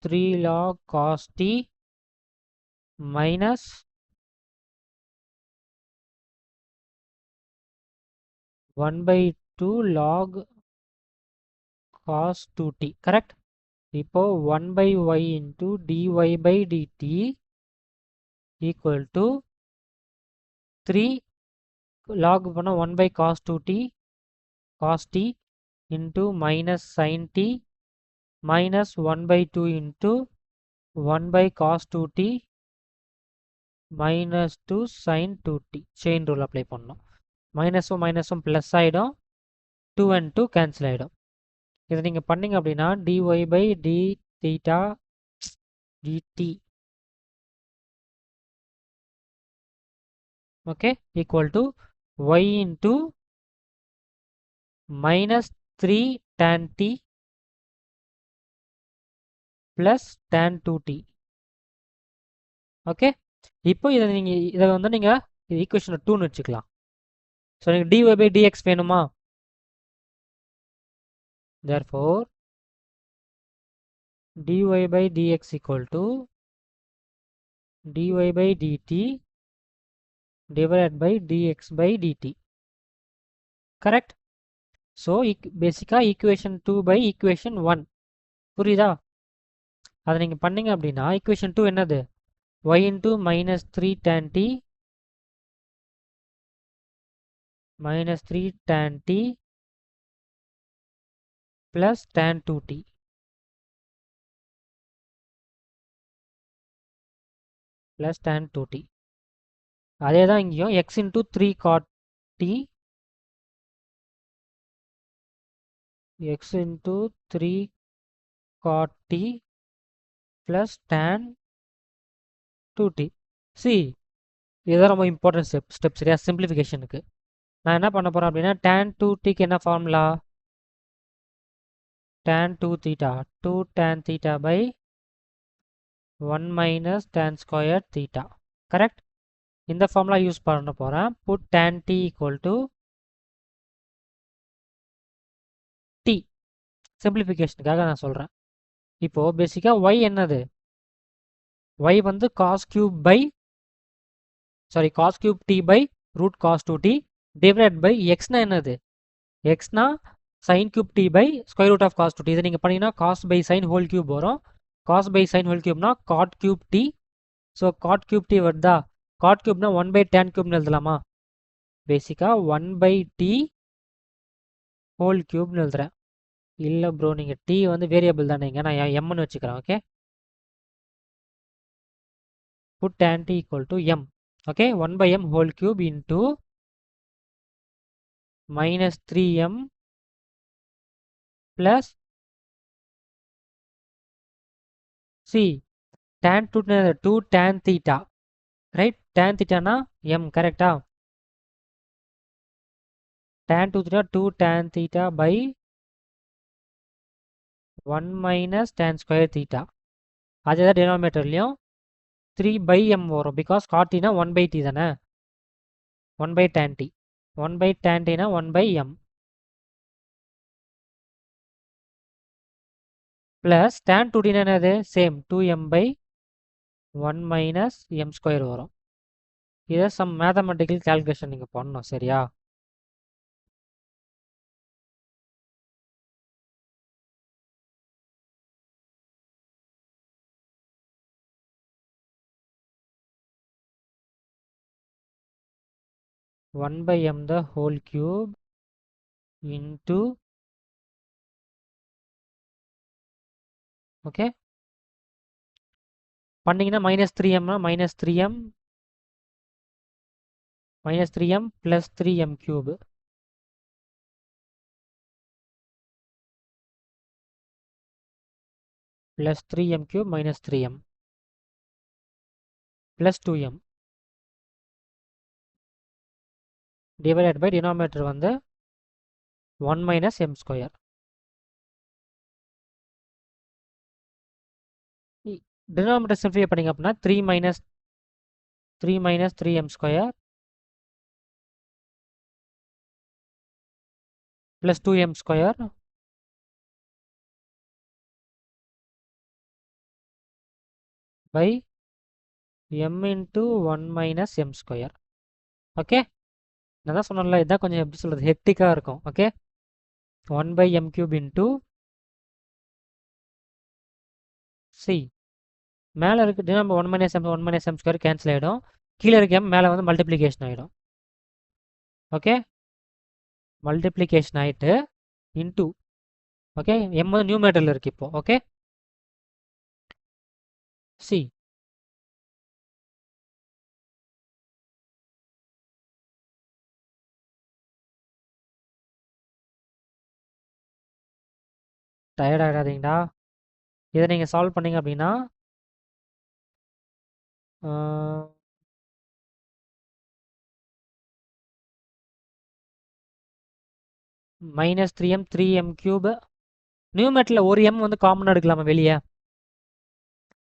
3 log cos t minus 1/2 log cos 2t. correct? இப்போ 1/y into dy by dt equal to 3 log பண்ண 1/cos 2t cos t into minus sin t minus 1/2 into 1/cos 2t minus 2 sin 2t. chain rule apply பண்ணோம். மைனஸும் மைனஸும் plus ஆகிடும். 2 and 2 cancel ஆகிடும். இதை நீங்கள் பண்ணிங்க அப்படின்னா dy by d theta dt okay equal to y into minus 3 tan t plus tan 2t. Okay. இப்போ இதை வந்து நீங்கள் ஈக்குவேஷன் 2ன்னு வச்சுக்கலாம். ஸோ நீங்கள் dy by dx வேணுமா? therefore dy by dx equal to dy by dt divided by dx by dt. correct? So பேசிக்காக equation 2 by equation 1. புரியுதா? அதை நீங்கள் பண்ணிங்க அப்படின்னா ஈக்குவேஷன் 2 என்னது? y into minus 3 tan t minus 3 tan t plus tan 2t plus tan 2t. அதே தான் இங்கேயும் x into 3 cot t x into 3 cot t plus tan 2t. see இதுதான் ரொம்ப இம்பார்ட்டன்ட் ஸ்டெப் சரியா? சிம்பிளிஃபிகேஷனுக்கு நான் என்ன பண்ண போகிறேன் அப்படின்னா tan 2tக்கு என்ன formula? tan 2 theta 2 tan theta by 1 minus tan square theta. correct? இந்த ஃபார்முலா யூஸ் பண்ண போகிறேன். put tan t equal to t. சிம்பிளிஃபிகேஷனுக்காக நான் சொல்கிறேன். இப்போது பேசிக்காக y என்னது? y வந்து cos cube by cos cube t by root cos 2t divided by x னா என்னது x னா sin cube t by square root of cos 2t இதை நீங்கள் பண்ணீங்கன்னா cos by sin whole cube வரும் cos by sin whole cube னா cot cube t so cot cube t வருதா cot cube னா 1 by tan cube எழுதலாமா பேசிக்காக 1 by t whole cube எழுதுறேன் இல்லை ப்ரோ நீங்கள் t வந்து வேரியபிள் தானேங்க நான் mன்னு வச்சுக்கிறேன் okay put tan t equal to m okay 1 by m whole cube into minus 3m plus c tan 2 tan theta right tan theta na m correct tan 2 theta 2 tan theta by 1 minus tan square theta அதே denominatorலையும் 3 by m வரும் because cot t na 1 by t தானே 1 by tan t 1 by tan t na 1 by m plus tan 2t na என்னது same 2m by 1 minus m square வரும் இதை some mathematical calculation நீங்கள் பண்ணணும் சரியா one by m the whole cube into okay பண்ணிங்கன்னா minus 3m னா minus 3m plus 3m cube plus 3m cube minus 3m plus 2m divided by denominator வந்து 1 minus m square denominator simplify பண்ணிங்க அப்படின்னா 3 minus 3m square plus 2m square by m into 1 minus m square okay நான் தான் சொன்னேன்ல இதான் கொஞ்சம் எப்படி சொல்கிறது ஹெக்டிக்காக இருக்கும் okay 1 by m cube into c மேலே இருக்கு நம்ம 1 minus m square கேன்சல் ஆகிடும் கீழே இருக்க m மேலே வந்து மல்டிப்ளிகேஷன் ஆகிடும் ஓகே மல்டிப்ளிகேஷன் ஆகிட்டு இன்டூ ஓகே m வந்து நியூமரேட்டரில் இருக்குது இப்போ ஓகே சி டயர்ட் ஆகிடாதீங்கடா இதை நீங்கள் சால்வ் பண்ணீங்க அப்படின்னா minus 3m 3m cube நியூமரேட்டரில் ஒரு m வந்து காமனாக எடுக்கலாமா வெளியே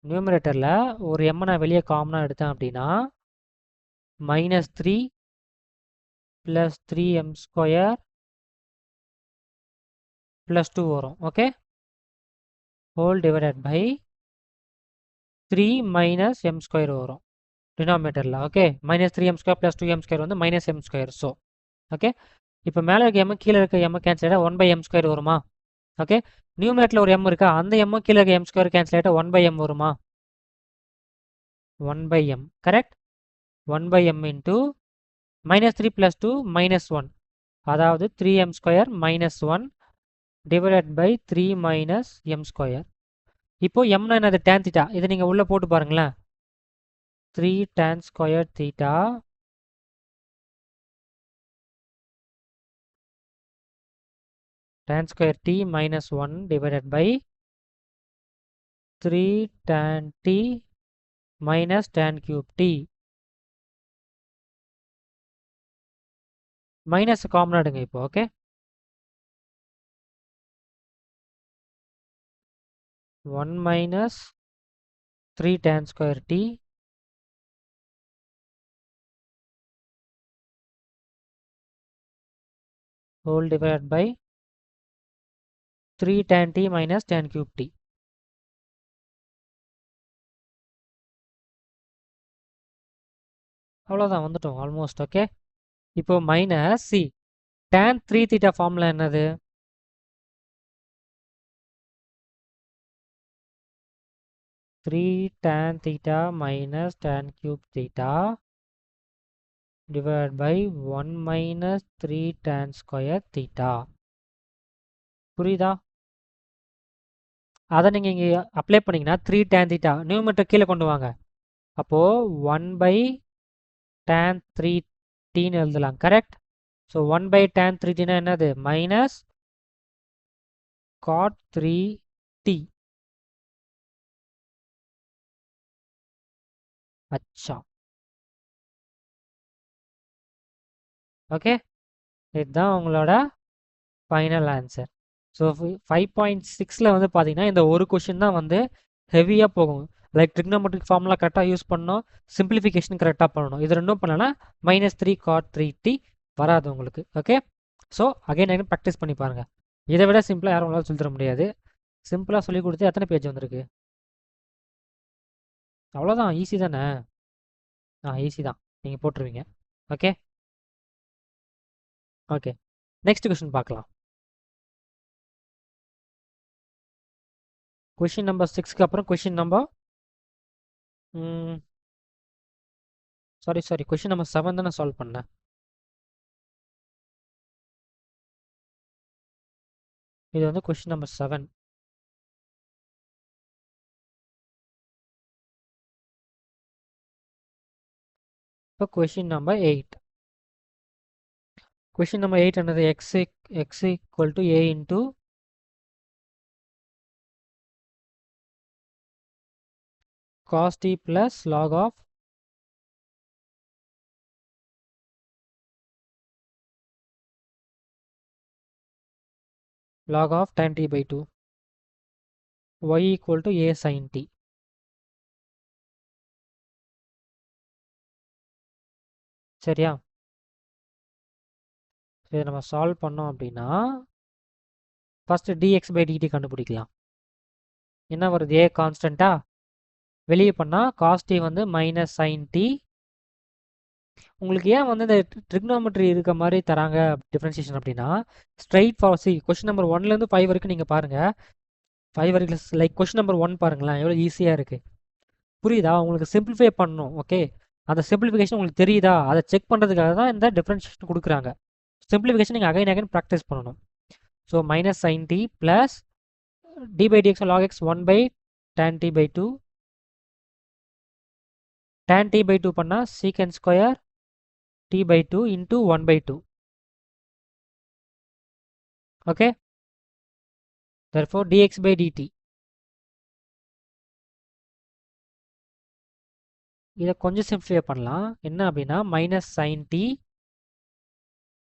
நியூமரேட்டரில் ஒரு m நான் வெளியே காமனாக எடுத்தேன் அப்படின்னா minus 3 plus 3m square plus 2 வரும் okay whole divided by 3 minus m square வரும் டினாமினேட்டரில் okay minus 3m square plus 2m square வந்து minus m square so okay இப்போ மேலே இருக்க m கீழே இருக்க m கேன்சல் ஆகிட்டா 1 by m square வருமா ஓகே நியூமரேட்டரில் ஒரு m இருக்கா அந்த m கீழே இருக்க m square கேன்சல் ஆகிட்டா 1 by m வருமா 1 by m correct 1 by m into minus 3 plus 2 minus 1 அதாவது 3m square minus 1 divided by 3 minus m square இப்போ m னா என்னது tan theta இதை நீங்கள் உள்ளே போட்டு பாருங்களேன் 3 tan square theta tan square t minus 1 divided by 3 tan t minus tan cube t minus common எடுங்க இப்போ okay one minus 3 tan square t whole divided by 3 tan t minus tan cube t அவ்வளோதான், வந்துட்டோம் almost. Okay, இப்போ minus C tan 3 theta formula என்னது? 3 tan theta minus tan cube theta divided by 1 minus 3 tan square theta. புரியுதா? அதை நீங்கள் இங்கே apply பண்ணிங்கன்னா 3 tan theta நியூமீட்டர் கீழே கொண்டு வாங்க. அப்போது 1 by tan 3 tன்னு எழுதலாம். கரெக்ட்? ஸோ 1 by tan 3 tனா என்னது? Minus cot 3 t. அச்சா, ஓகே, இதுதான் உங்களோட ஃபைனல் ஆன்சர். ஸோ 5.6ல் வந்து பார்த்தீங்கன்னா இந்த ஒரு கொஷின் தான் வந்து ஹெவியாக போகும். லைக் ட்ரிக்னோமெட்ரிக் ஃபார்முலா கரெக்டாக யூஸ் பண்ணணும், சிம்பிளிஃபிகேஷன் கரெக்டாக பண்ணணும். இது ரெண்டும் பண்ணலன்னா -3 cot 3t வராது உங்களுக்கு. ஓகே, ஸோ அகைன் ப்ராக்டிஸ் பண்ணி பாருங்கள். இதை விட சிம்பிளாக யாரும் உங்களால் சொல்லி தர முடியாது. சிம்பிளாக சொல்லி கொடுத்து எத்தனை பேஜ் வந்திருக்கு? அவ்வளோதான், ஈஸி தானே? ஈஸி தான், நீங்கள் போட்டுருவீங்க. ஓகே ஓகே, நெக்ஸ்ட் கொஷின் பார்க்கலாம். கொஷின் நம்பர் 6க்கு அப்புறம் question number sorry question number 7 தானே சால்வ் பண்ணேன். இது வந்து கொஷின் நம்பர் 7. இப்போ கொஷின் நம்பர் 8. கொஷின் நம்பர் 8 என்னது? x equal to a into cos t plus log of tan t by 2 y equal to a sin t. சரியா? இதை நம்ம solve பண்ணோம் அப்படின்னா ஃபர்ஸ்ட் dx by dt கண்டுபிடிக்கலாம். என்ன வருது? a கான்ஸ்டன்ட்டா, வெளியே பண்ணால் cos t வந்து மைனஸ் sin t. உங்களுக்கு ஏன் வந்து இந்த ட்ரிக்னோமெட்ரி இருக்க மாதிரி தராங்க டிஃபரன்சியேஷன் அப்படின்னா, ஸ்ட்ரைட் ஃபார் கொஸ்டின் நம்பர் 1லேருந்து 5 வரைக்கும் நீங்கள் பாருங்கள். 5 வரைக்கும் லைக் கொஸ்டின் நம்பர் 1 பாருங்களேன், எவ்வளோ ஈஸியாக இருக்குது. புரியுதா? உங்களுக்கு சிம்பிளிஃபை பண்ணணும். ஓகே, அந்த சிம்பிளிஃபிகேஷன் உங்களுக்கு தெரியுதா அதை செக் பண்ணுறதுக்காக தான் இந்த டிஃபரன்ஷியேஷன் கொடுக்குறாங்க. சிம்பிளிஃபிகேஷன் நீங்கள் அகைன் ப்ராக்டிஸ் பண்ணணும். So minus sin t plus d by dx log x 1 by tan t by 2. tan t by 2 பண்ணால் secant square t by 2 into 1 by 2. Okay, therefore dx by dt. இதை கொஞ்சம் simplify பண்ணலாம். என்ன அப்படின்னா minus sin t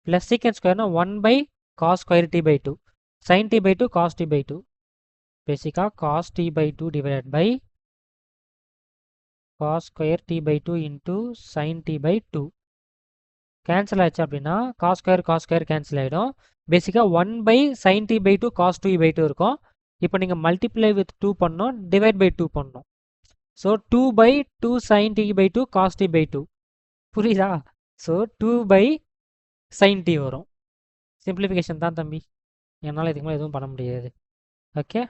plus secant ஸ்கொயர்னா 1 by cos square t by 2. sin t by 2 cos t by 2. பேசிக்காக cos t by 2 divided by cos square t by 2 into sin t by 2. Cancel ஆச்சு அப்படின்னா cos square cancel ஆகிடும். பேசிக்காக 1 by sin t by 2 cos 2 by 2 இருக்கும். இப்போ நீங்கள் multiply with 2 பண்ணணும், divide by 2 பண்ணணும். So 2 by 2 sin t by 2 cos t by 2. புரியுதா? ஸோ 2 by sin t வரும். சிம்பிளிஃபிகேஷன் தான் தம்பி, என்னால் இதுக்கு மேலே எதுவும் பண்ண முடியாது. Okay,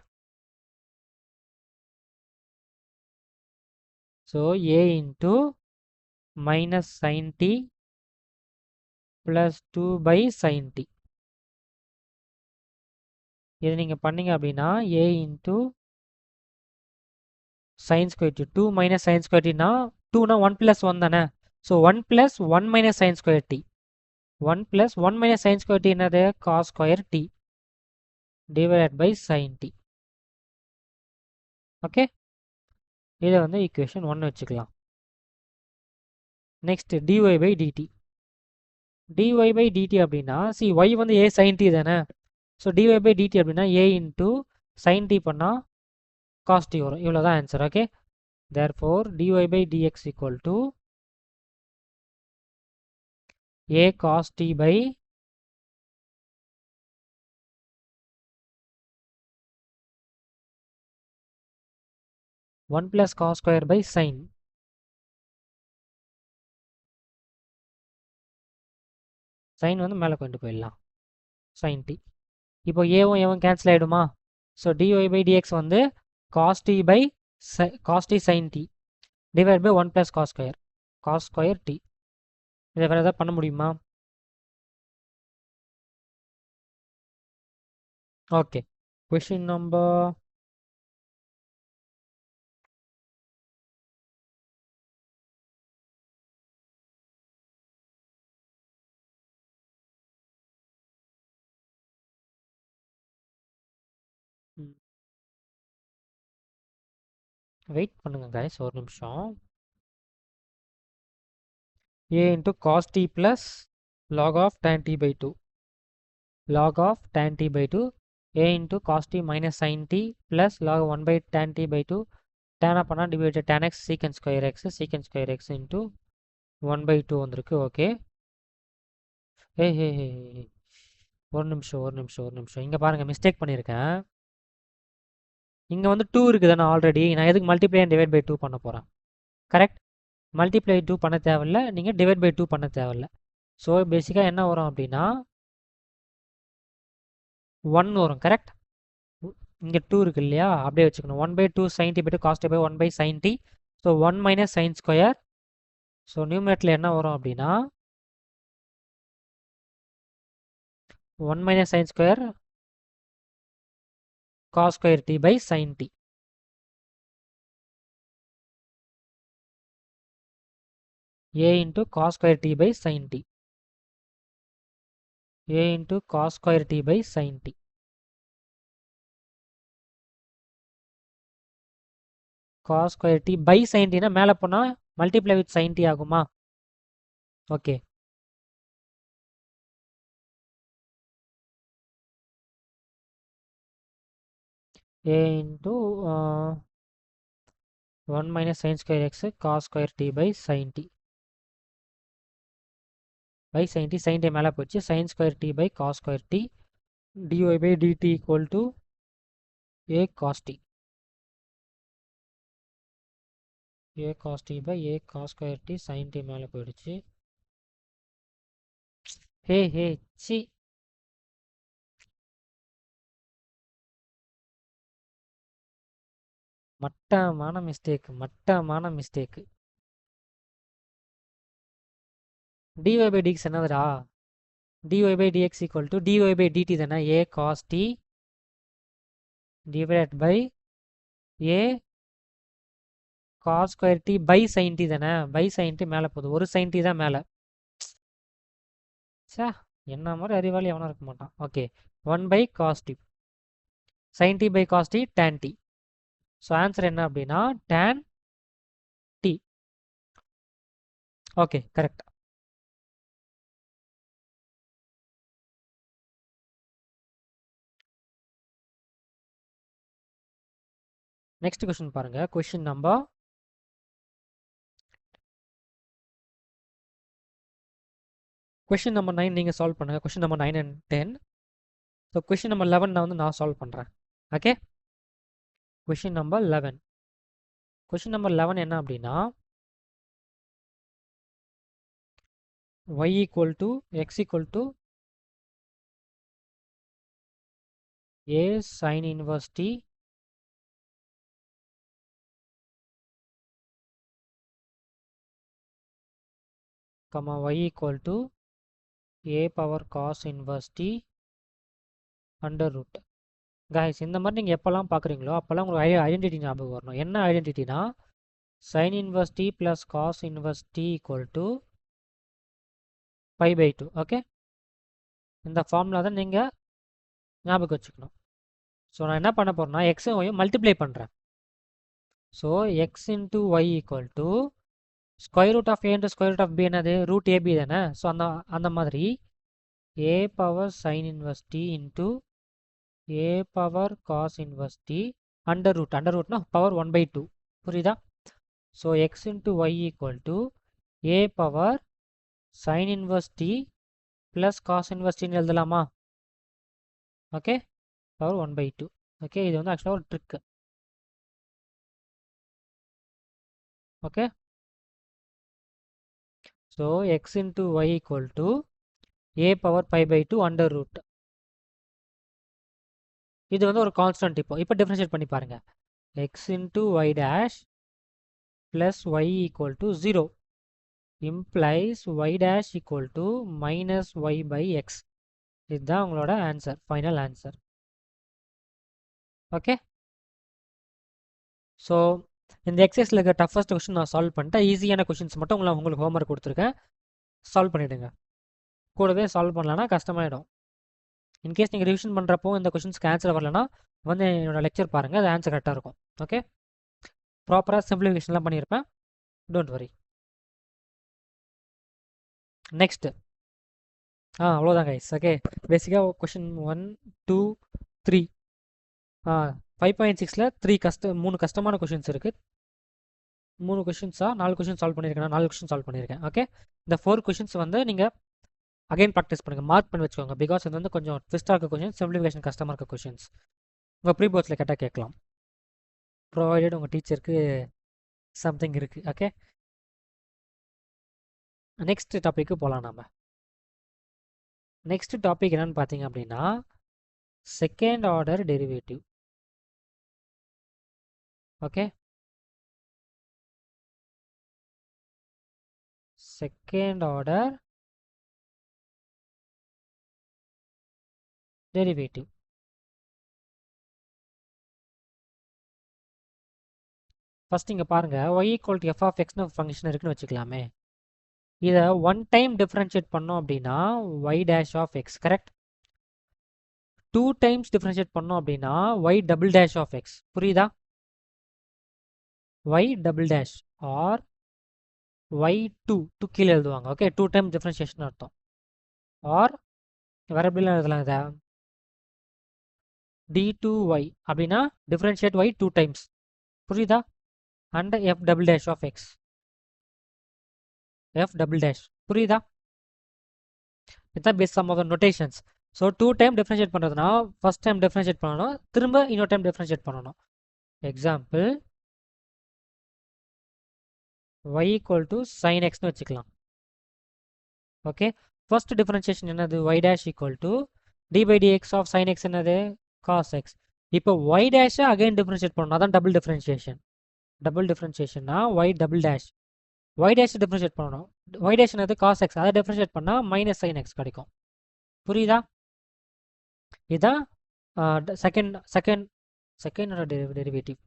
so a into minus sin t plus 2 by sin t. இது நீங்கள் பண்ணீங்க அப்படின்னா a into sin square t, 2 minus sin square t னா 2னா 1 plus 1 தானே. So 1 plus 1 minus sin square t. 1 plus 1 minus sin square t என்னது? cos square t divided by sin t. Okay, இதை வந்து equation 1 வச்சுக்கலாம். Next dy by dt. dy by dt அப்படின்னா y வந்து a sin t தானே. So dy by dt அப்படின்னா a into sin t பண்ணால் cos t வரும். இவ்வளோதான் answer. Okay, therefore dy by dx equal to a cos t by 1 plus cos square by sin. Sine வந்து மேலே கொண்டு போயிடலாம், sine T. இப்போ ஏவும் ஏவும் கேன்சல் ஆகிடுமா? ஸோ டிஒய் பை டிஎக்ஸ் வந்து cos T by cos T sine T divide by 1 + cos square T. இதை வேறு எதாவது பண்ண முடியுமா? ஓகே, கொஷின் நம்பர் வெயிட் பண்ணுங்க கைஸ், ஒரு நிமிஷம். a into cos t plus log of tan t by 2, log of tan t by 2, a into cos t minus sin t plus log 1 by tan t by 2, tan அப்பனா divided tan x secant square x into 1 by 2 வந்திருக்கு. Okay, ஹே ஹே ஹே, ஒரு நிமிஷம் இங்கே பாருங்கள், mistake பண்ணியிருக்கேன். இங்கே வந்து 2 இருக்குதுண்ணா ஆல்ரெடி. நான் எதுக்கு மல்டிப்ளை அண்ட் டிவைட் பை 2 பண்ண போகிறேன்? கரெக்ட், மல்டிப்ளை 2 பண்ண தேவையில்ல, நீங்கள் டிவைட் பை 2 பண்ண தேவையில்ல. ஸோ பேசிக்காக என்ன வரும் அப்படின்னா 1 வரும். கரெக்ட், இங்கே 2 இருக்கு இல்லையா, அப்படியே வச்சுக்கணும். 1 by 2 sin t by 2 cos t by 1 by sin t. So 1 minus sin square. So numerator என்ன வரும் அப்படின்னா 1 minus sin square cos square t by sin t. a into cos square t by sin t. a into cos square t by sin t. cos square t by sin t னா மேலே போனால் multiply with sin t ஆகுமா? Okay, a into 1 minus sin square x cos square t by sin t by sin t மேலே போச்சு. sin square t by cos square t dy by dt equal to a cos t. a cos t by a cos square t sin t மேலே போயிடுச்சு. ஹே ஹே C, மட்டமான mistake. dy by dx என்னதுடா? dy by dx equal to dy by dt தானே, a cos t divided by a cos square t by sin t தானே. by sin t மேலே போகுது, ஒரு sin t தான் மேலே. சே, என்ன மாதிரி அறிவாளி எவனும் இருக்க மாட்டான். Okay, 1 by cos t sin t by cos t tan t. So answer என்ன அப்படின்னா tan t. Okay, correct. Next question பாருங்க, கொஸ்டின் நம்பர் 9 நீங்கள் சால்வ் பண்ணுங்க. Question number 9 and 10. So question number 11 நான் வந்து நான் சால்வ் பண்ணுறேன். Okay, question number 11. Question number 11 என்ன அப்படின்னா y equal to x equal to a sin inverse t comma y equal to a power cos inverse t under root. guys, இந்த மாதிரி நீங்கள் எப்போல்லாம் பார்க்குறீங்களோ அப்போல்லாம் உங்களுக்கு ஐடென்டிட்டி ஞாபகம் வரணும். என்ன ஐடென்டிட்டினா sin inverse t plus cos inverse t equal to pi by 2. Okay, இந்த ஃபார்முலா தான் நீங்கள் ஞாபகம் வச்சுக்கணும். ஸோ நான் என்ன பண்ண போகிறேன்னா எக்ஸும் ஒய்யும் மல்டிப்ளை பண்ணுறேன். So x into y equal to square root of a into square root of b என்னது, ரூட் ஏபி தானே. ஸோ அந்த மாதிரி a power sin inverse t into a power cos inverse t under ரூட்னா power 1/2. புரியுதா? So x into y equal to a power sin inverse t plus cos inverse டின்னு எழுதலாமா? Okay, power 1/2. Okay, இது வந்து ஆக்சுவலாக ஒரு trick. Okay, so x into y equal to a power pi by 2 under root. இது வந்து ஒரு constant. இப்போ டிஃபரன்ஷியேட் பண்ணி பாருங்க. x into y dash plus y equal to 0 implies y dash equal to minus y by x. இதுதான் உங்களோட answer, final answer. Okay, so இந்த எக்ஸசைஸில் இருக்க டஃபஸ்ட் கொஸ்டின் நான் சால்வ் பண்ணிட்டேன். ஈஸியான கொஷின்ஸ் மட்டும் உங்களுக்கு ஹோம்ஒர்க் கொடுத்துருக்கேன், சால்வ் பண்ணிவிடுங்க. கூடவே சால்வ் பண்ணலன்னா கஷ்டமாயிடும். இன்கேஸ் நீங்கள் ரிவிஷன் பண்ணுறப்போ இந்த கொஷின்ஸ்க்கு ஆன்சர் வரலன்னா வந்து என்னோட லெக்சர் பாருங்கள், அது ஆன்சர் கரெக்டாக இருக்கும். ஓகே, ப்ராப்பராக சிம்பிளிஃபிகேஷன்லாம் பண்ணியிருப்பேன், டோன்ட் வரி. நெக்ஸ்ட் அவ்வளோதான் கைஸ். ஓகே, பேசிக்காக கொஷின் 1 2 3 5.6ல் 3 கஷ்டமான கொஷின்ஸ் இருக்குது. 3 கொஷின்ஸாக 4 கொஷின் சால்வ் பண்ணியிருக்கேன், 4 கொஷின் சால்வ் பண்ணியிருக்கேன். ஓகே, இந்த 4 கொஷின்ஸ் வந்து நீங்கள் அகைன் ப்ராக்டிஸ் பண்ணுங்கள், மார்க் பண்ணி வச்சுக்கோங்க. பிகாஸ் இது வந்து கொஞ்சம் ட்விஸ்டாக இருக்க கொஷின்ஸ், சிம்பிளிஃபிகேஷன் கஷ்டமாக இருக்க கொஷின்ஸ். உங்கள் ப்ரீ போர்ட்ஸில் கேட்டால் கேட்கலாம், ப்ரொவைடட் உங்கள் டீச்சருக்கு சம்திங் இருக்குது. ஓகே, நெக்ஸ்ட் டாப்பிக்கு போகலாம். நம்ம நெக்ஸ்ட் டாபிக் என்னன்னு பார்த்தீங்க அப்படின்னா second order derivative. Okay, second order derivative. First இங்கே பாருங்க, y equal to f of x னு ஃபங்க்ஷன் இருக்குன்னு வச்சுக்கலாமே. இதை ஒன் டைம் டிஃபரன்ஷியேட் பண்ணோம் அப்படின்னா y dash of x, correct. 2 times differentiate பண்ணோம் அப்படின்னா y double dash of x, புரியுதா? y double dash or y2 கீழே எழுதுவாங்க. ஓகே, 2 டைம் டிஃபரன்ஷியேஷன் அர்த்தம். ஆர் வேற எப்படிலாம் எழுதலாம் இதை, d2y அப்படின்னா டிஃபரன்ஷியேட் y 2 டைம்ஸ், புரியுதா? And f double dash of x, f double dash, புரியுதா? இதுதான் base some of the notations. So 2 time differentiate பண்ணுறதுனா ஃபர்ஸ்ட் டைம் டிஃபரன்ஷியேட் பண்ணணும், திரும்ப இன்னொரு டைம் டிஃபரன்ஷியேட் பண்ணணும். Example y equal to sin x னு வச்சுக்கலாம். ஓகே, ஃபர்ஸ்ட் டிஃபரன்ஷியேஷன் என்னது, y dash equal to d by dx of sin x என்னது, cos x. இப்போ y dash அகைன் டிஃபரன்ஷியேட் பண்ணணும், அதான் டபுள் டிஃபரன்ஷியேஷன். டபுள் டிஃபரன்ஷியேஷன்னா y double dash, y dash differentiate பண்ணணும். y dash என்னது, cos x, அதை differentiate பண்ணால் மைனஸ் sin x கிடைக்கும், புரியுதா? இதுதான் செகண்ட் டெரிவேட்டிவ்.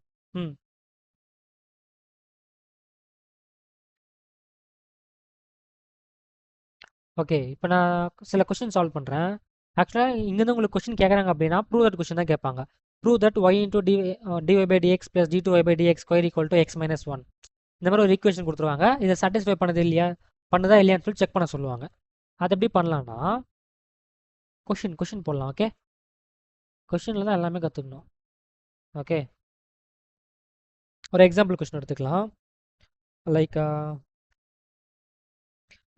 ஓகே, இப்போ நான் சில கொஸ்டின் சால்வ் பண்ணுறேன். ஆக்சுவலாக இங்கேருந்து உங்களுக்கு கொஸ்டின் கேட்குறாங்க அப்படின்னா ப்ரூவ் தட் கொஸ்டின் தான் கேட்பாங்க. Prove that y into dy by dx plus d2y by dx square equal to x minus 1. இந்த மாதிரி ஒரு ஈக்குவேஷன் கொடுத்துருவாங்க. இதை சாட்டிஸ்ஃபை பண்ணது பண்ணுதா இல்லையான்னு சொல்லி செக் பண்ண சொல்லுவாங்க. அது எப்படி பண்ணலான்னா கொஷின் போடலாம். ஓகே, கொஷினில் தான் எல்லாமே கற்றுக்கணும். ஓகே, ஒரு எக்ஸாம்பிள் கொஸ்டின் எடுத்துக்கலாம். Like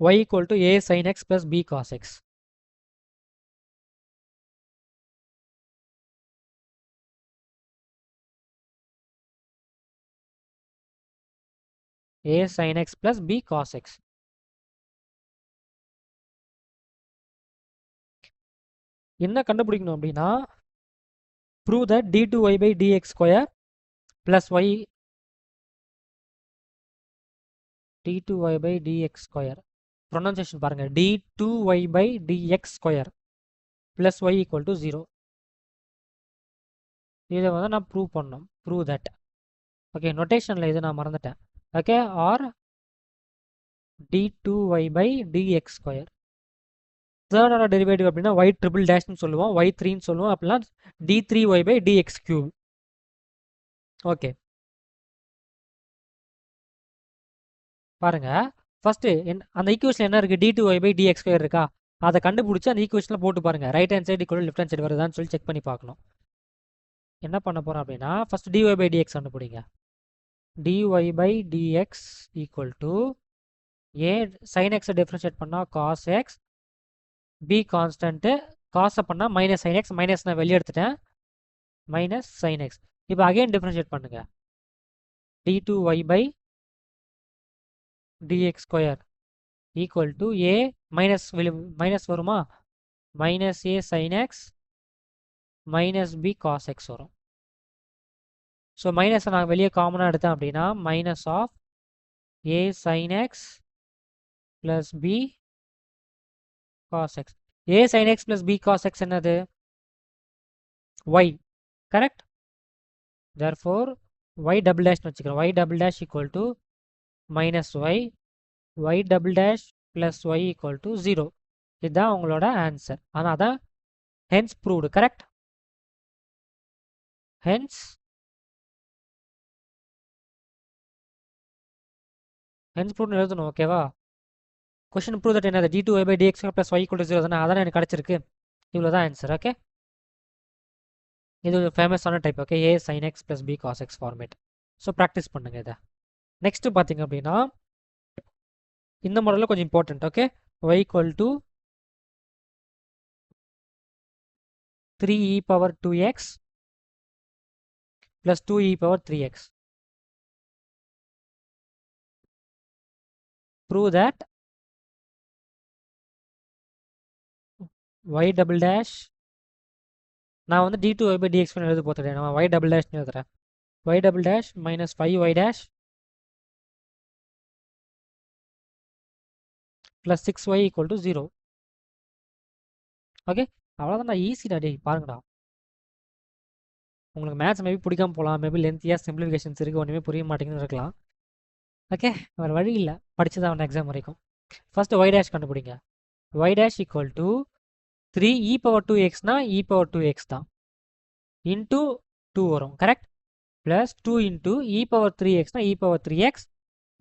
y equal to a sin x plus b cos x. a sin x plus b cos x. என்ன கண்டுபிடிக்கணும் அப்படின்னா prove that d2y by dx square plus y d2y by dx square, pronunciation பாருங்க, d2y by dx square plus y equal to 0. இதை வந்து நான் prove பண்ணணும், prove that. Okay, நோட்டேஷனில் இது நான் மறந்துட்டேன். Okay, or d2y by dx square. Third order derivative அப்படின்னா y triple டேஷ்னு சொல்லுவோம், y3ன்னு சொல்லுவோம், அப்படின்னா d3y by dx cube. Okay, பாருங்க, ஃபர்ஸ்ட் அந்த ஈக்குவேஷன் என்ன இருக்கு, d2y by dx ஸ்கொயர் இருக்கா, அதை கண்டுபிடிச்சி அந்த ஈக்குவேஷனில் போட்டு பாருங்க. Right hand side equal left hand side வருதான்னு சொல்லி செக் பண்ணி பார்க்கணும். என்ன பண்ண போறோம் அப்படின்னா ஃபர்ஸ்ட் dy by dx கண்டுபிடிங்க. dy by dx equal to a sin x differentiate பண்ணால் cos x, b கான்ஸ்டன்ட்டு, காசை பண்ணால் மைனஸ் sin x, மைனஸ் நான் வெளியே எடுத்துட்டேன், மைனஸ் sin x. இப்போ அகைன் டிஃபரன்ஷியேட் பண்ணுங்க, d2y by dx square equal to a minus வருமா, மைனஸ் ஏ sin X minus B cos x வரும். ஸோ மைனஸை நான் வெளியே காமனாக எடுத்தேன் அப்படின்னா minus of a sin x plus b cos x. A sin x plus b cos x என்னது, y, correct. therefore y double dash வச்சுக்கிறோம், y double dash equal to minus y double dash plus y equal to 0. இதுதான் உங்களோட answer. ஆனால் அதான் hence proved, correct. hence proved எழுதணும், ஓகேவா. Question prove that என்னது d2y by dx plus y equal to 0 தானே, அதான் எனக்கு கிடச்சிருக்கு. இவ்வளோ தான் ஆன்சர். ஓகே, இது ஒரு ஃபேமஸான type. Okay, a sin x plus b cos x format. So practice பண்ணுங்க இதை. நெக்ஸ்ட்டு பார்த்தீங்க அப்படின்னா இந்த மாடலில் கொஞ்சம் important. Okay, y equal to 3e power 2x plus 2e power 3x. Prove that y double dash, நான் வந்து d2y by dx எழுத போகிறேன், நான் y double dash எழுதுறேன். y double dash minus 5y dash plus 6y equal to 0. Okay, அவ்வளோதான். நான் ஈஸிடா டே, பாருங்கடா. உங்களுக்கு மேத்ஸ் மேபி பிடிக்காம போகலாம், மேபி லென்த்தியாக சிம்பிளிஃபிகேஷன்ஸ் இருக்குது, ஒன்றுமே புரிய மாட்டேங்குன்னு இருக்கலாம். ஓகே, வேறு வழி இல்லை, படிச்சுதான் அவன் எக்ஸாம் வரைக்கும். ஃபர்ஸ்ட் y dash கண்டுபிடிங்க. y dash equal to 3e power 2xனா e power 2x தான், இன்டூ 2 வரும், correct. Plus 2 into e power 3xனா e power 3x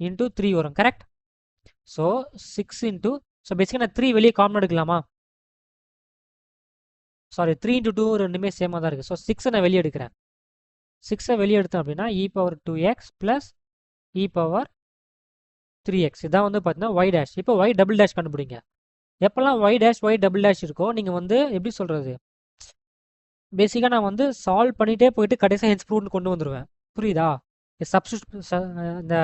into 3 வரும், கரெக்ட். ஸோ 6 இன்டூ, ஸோ பேசிக்காக நான் 3 வெளியே காமன் எடுக்கலாமா, சாரி 3 இன்டூ 2 ரெண்டுமே சேமாக தான் இருக்குது. ஸோ 6 நான் வெளியே எடுக்கிறேன். 6 வெளியே எடுத்தேன் அப்படின்னா e power 2x plus e power 3x. இதான் வந்து பார்த்தீங்கன்னா y dash. இப்போ y டபுள் டேஷ் கண்டுபிடிங்க. எப்போல்லாம் y dash y double dash இருக்கோ நீங்கள் வந்து எப்படி சொல்கிறது, பேசிக்காக நான் வந்து சால்வ் பண்ணிகிட்டே போயிட்டு கடைசியாக ஹென்ஸ் ப்ரூவ்னு கொண்டு வந்துடுவேன், புரியுதா. இந்த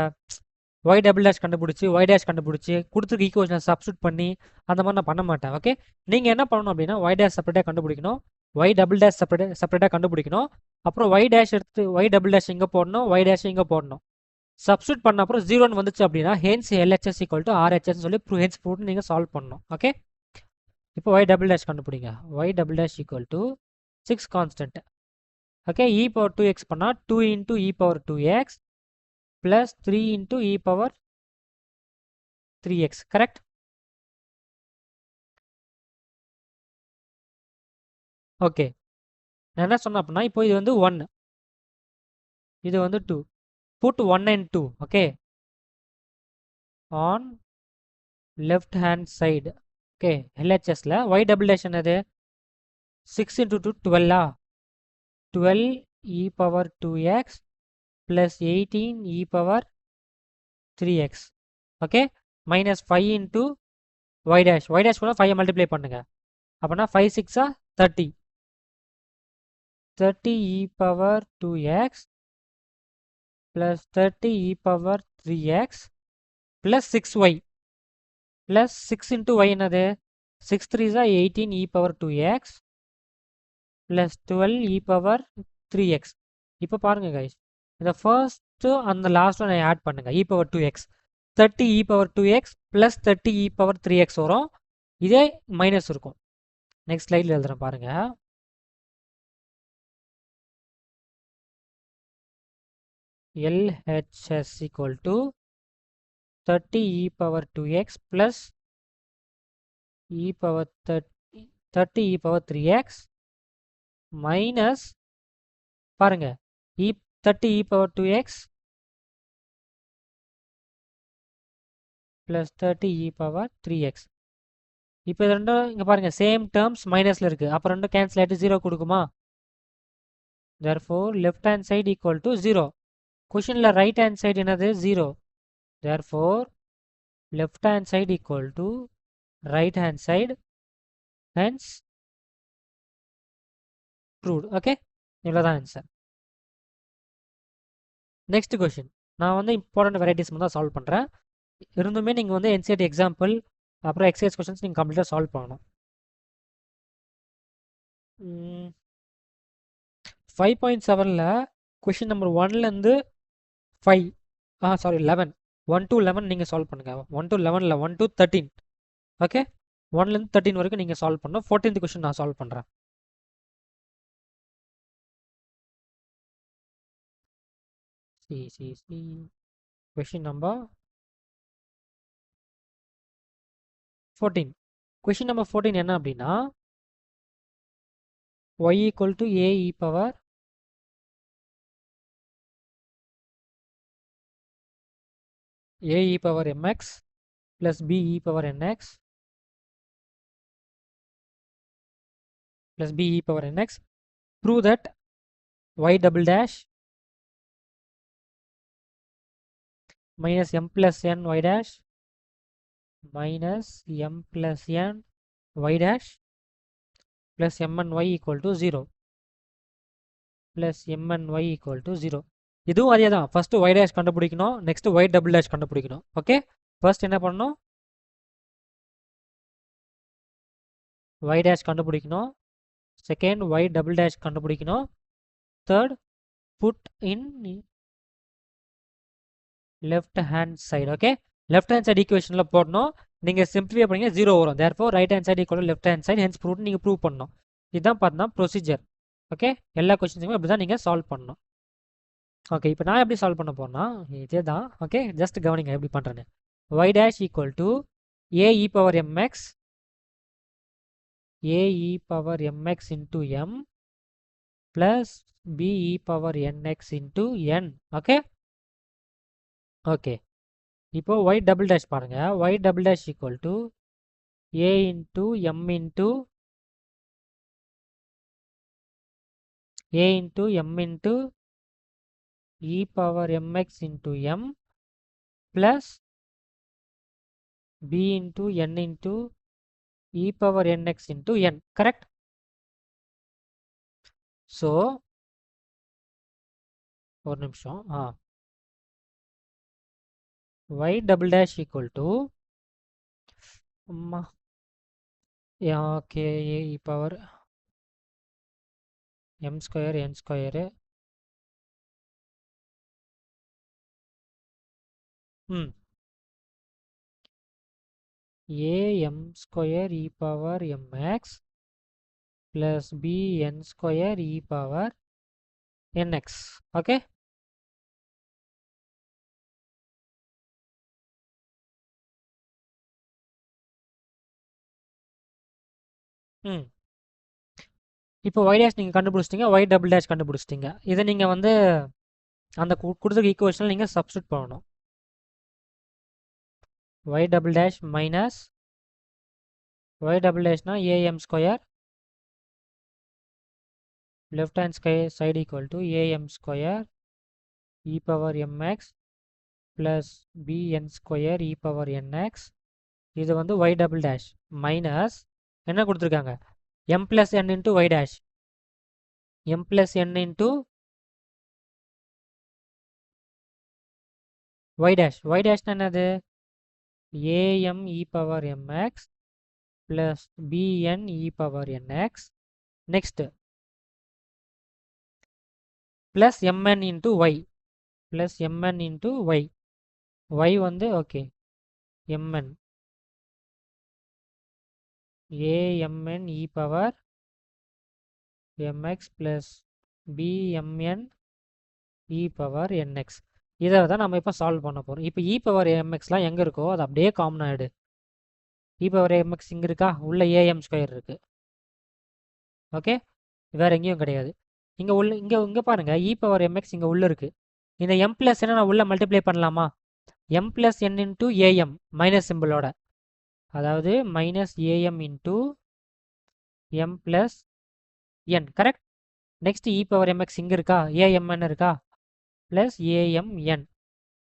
y டபுள் டேஷ் கண்டுபிடிச்சி y dash கண்டுபிடிச்சி கொடுத்துருக்க ஈக்குவேஷனை சப்ஸ்டியூட் பண்ணி அந்த மாதிரி நான் பண்ண மாட்டேன். ஓகே, நீங்கள் என்ன பண்ணணும் அப்படின்னா y dash செப்பரேட்டாக கண்டுபிடிக்கணும், y டபுள் டேஷ் செப்பரேட்டாக கண்டுபிடிக்கணும். அப்புறம் y dash எடுத்து y டபுள் டேஷ் இங்கே போடணும், y dash இங்கே போடணும். சப்ஸ்டியூட் பண்ண அப்புறம் 0 வந்துச்சு அப்படின்னா hence LHS equal to RHS சொல்லி ஹென்ஸ் ப்ரூவ்னு நீங்கள் சால்வ் பண்ணணும். ஓகே, இப்போ y டபுள் டேஷ் கண்டுபிடிங்க. y double dash equal to 6 constant. Okay, e power 2x பண்ணால் 2 into e power 2x plus 3 into e power 3x, correct. Okay, நான் என்ன சொன்னேன் அப்படின்னா இப்போ இது வந்து 1, இது வந்து 2. put 1 and 2, okay, on left hand side. Okay, LHSல y double dash என்னது 6 into 2 12, 12 e power 2x plus 18 e power 3x. Okay, minus 5 into y dash கூட 5 மல்டிப்ளை பண்ணுங்க. அப்படின்னா 5 6 30, 30 e power 2x plus 30 e power 3x plus 6y plus 6 into y என்னது 6 3 18 e power 2x plus 12 e power 3x. இப்போ பாருங்க guys, இந்த first அந்த last one add பண்ணுங்க, e power 2x 30 e power 2x plus 30 e power 3x வரும், இதே minus இருக்கும். Next ஸ்லைடில் எழுதுறேன் பாருங்க. LHS equal to 30 e power 2x plus e power 30 e power 3x minus பாருங்க 30 e power 2x plus 30 e power 3x. இப்போ இது ரெண்டும் இங்கே பாருங்க சேம் டேர்ம்ஸ் மைனஸில் இருக்குது, அப்போ ரெண்டும் கேன்சல் ஆகிட்டு 0 கொடுக்குமா. therefore left hand side equal to 0. கொஷினில் ரைட் ஹேண்ட் சைடு என்னது 0. therefore left hand side equal to right hand side, hence proved. Okay, இவ்வளோதான் ஆன்சர். நெக்ஸ்ட் கொஷின், நான் வந்து இம்பார்ட்டன்ட் வெரைட்டிஸ் தான் சால்வ் பண்ணுறேன். இருந்துமே நீங்கள் வந்து NCERT எக்ஸாம்பிள் அப்புறம் எக்ஸசைஸ் கொஸ்டின்ஸ் நீங்கள் கம்ப்ளீட்டாக சால்வ் பண்ணணும். 5.7ல் கொஷின் நம்பர் 1லேருந்து 5 சாரி 11 1 to 11 நீங்கள் சால்வ் பண்ணுங்கள். 1 to 11 இல்லை 1 to 13. ஓகே, 1லேருந்து 13 வரைக்கும் நீங்கள் சால்வ் பண்ணணும். 14th கொஷின் நான் சால்வ் பண்ணுறேன். Question number 14. கொஷின் நம்பர் 14 என்ன அப்படின்னா y equal to a e power mx plus b e power nx plus b e power nx. Prove that y double dash minus m plus n y dash minus m plus n y dash plus m and y equal to 0 plus m and y equal to 0. இதுவும் அதே தான். First y dash கண்டுபிடிக்கணும், next y double dash கண்டுபிடிக்கணும். Okay, first என்ன பண்ணணும், y dash கண்டுபிடிக்கணும், second y double dash கண்டுபிடிக்கணும், third put in left hand side. Okay, left hand side ஈக்குவேஷனில் போடணும். நீங்கள் சிம்பிளிஃபை பண்ணீங்க 0 வரும். Therefore right hand side equal left hand side, hence prove நீங்கள் ப்ரூவ் பண்ணணும். இதுதான் பார்த்தீங்கன்னா ப்ரொசீஜர். ஓகே, எல்லா கொஸ்டின்ஸுமே இப்படி தான் நீங்கள் சால்வ் பண்ணணும். ஓகே, இப்போ நான் எப்படி சால்வ் பண்ண போறேன்னா இதே தான். ஓகே, ஜஸ்ட் கவனிங்க எப்படி பண்ணுறேன்னு. y dash equal to a e power mx into m plus b e power nx into n. Okay okay, இப்போ y double dash பாருங்க. y double dash equal to a into m into e power mx into m plus b into n into e power nx into n. Correct? So ஒரு நிமிஷம். y double dash equal to k e power m square n square a m square e power mx plus b n square e power nx. Okay, இப்போ y dash நீங்கள் கண்டுபிடிச்சிட்டிங்க, y double dash கண்டுபிடிச்சிட்டிங்க. இதை நீங்கள் வந்து அந்த கொடுத்துருக்க ஈக்குவேஷனில் நீங்கள் substitute பண்ணணும். y double dash minus y double dashனா am square left hand side equal to am square e power mx plus bn square e power nx. இது வந்து y double dash minus என்ன கொடுத்துருக்காங்க, m plus n into y dash, m plus n into y dash. y dash என்னது, am e power mx plus bn e power nx. next plus mn into y plus mn into y. y வந்து okay mn amn e power mx plus bmn e power nx. இதை தான் நம்ம இப்போ solve பண்ண போகிறோம். இப்போ e power mxலாம் எங்கே இருக்கோ அது அப்படியே காமன் ஆகிடு. e power mx இங்கே இருக்கா, உள்ள am ஸ்கொயர் இருக்குது. ஓகே, வேறு எங்கேயும் கிடையாது. இங்கே உள்ள இங்கே பாருங்கள், e power mx இங்கே உள்ளே இருக்குது. இந்த m plus n நான் உள்ளே மல்டிப்ளை பண்ணலாமா, m plus n into am minus சிம்பிளோட, அதாவது minus am into m plus n. Correct. Next e power mx இங்கே இருக்கா, amn இருக்கா, ப்ளஸ் amn.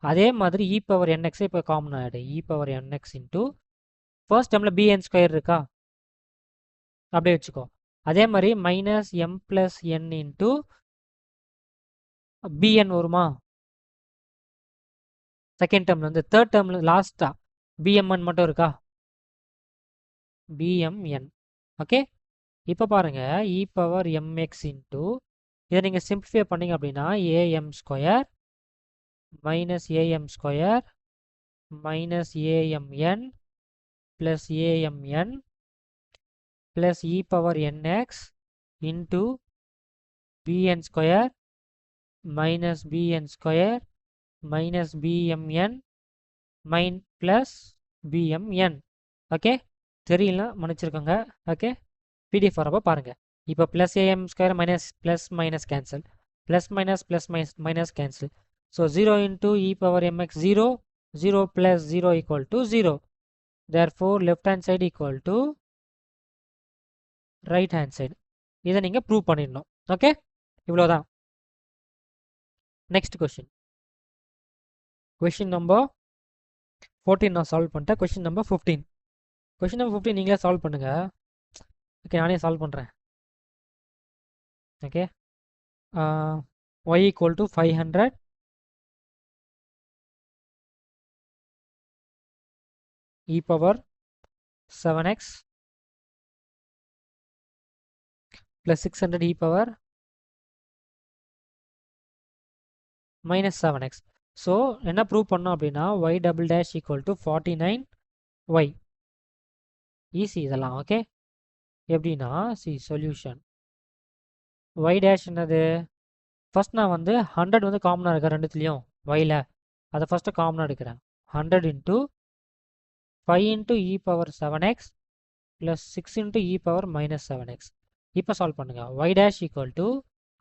அதே மாதிரி e power nx இப்போ காமன் ஆகிடு, e power nx into first டேர்மில் bn ஸ்கொயர் இருக்கா, அப்படியே வச்சுக்கோ. அதே மாதிரி minus m plus n into bn வருமா, செகண்ட் டேர்ம்ல இருந்து. தேர்ட் டேர்ம்ல லாஸ்டா bmn மட்டும் இருக்கா, bmn. ஓகே, இப்போ பாருங்க e பவர் mx இன்ட்டு இதை நீங்கள் சிம்பிளிஃபை பண்ணீங்க அப்படின்னா am square minus am square minus amn plus amn plus e power nx into bn square minus bn square minus bmn plus bmn. Okay, தெரியல மன்னிச்சிருக்கோங்க. Okay, PDF வரப்போ பாருங்க. இப்போ plus am square minus plus minus cancel, plus minus cancel. So 0 into e power mx 0, 0 plus 0 equal to 0. therefore left hand side equal to right hand side. இதை நீங்கள் prove பண்ணிடணும். Okay, இவ்வளோதான். Next question number 14 நான் solve பண்ணிட்டேன். Question number 15. Question number 15 நீங்களே solve பண்ணுங்க. Okay, நானே solve பண்ணுறேன். Okay, y equal to 500 e power 7x plus 600 e power minus 7x. So என்ன ப்ரூவ் பண்ணோம் அப்படின்னா y double dash equal to 49y. Easy இதெல்லாம். ஓகே, எப்படின்னா சொல்யூஷன் y dash என்னது, ஃபர்ஸ்ட் நான் வந்து 100 வந்து காமனாக இருக்கேன் ரெண்டுத்துலேயும் yல, அதை ஃபஸ்ட்டு காமனாக எடுக்கிறேன். 100 into 5 into e power 7x plus 6 into e power minus 7x. இப்போ சால்வ் பண்ணுங்க. y dash equal to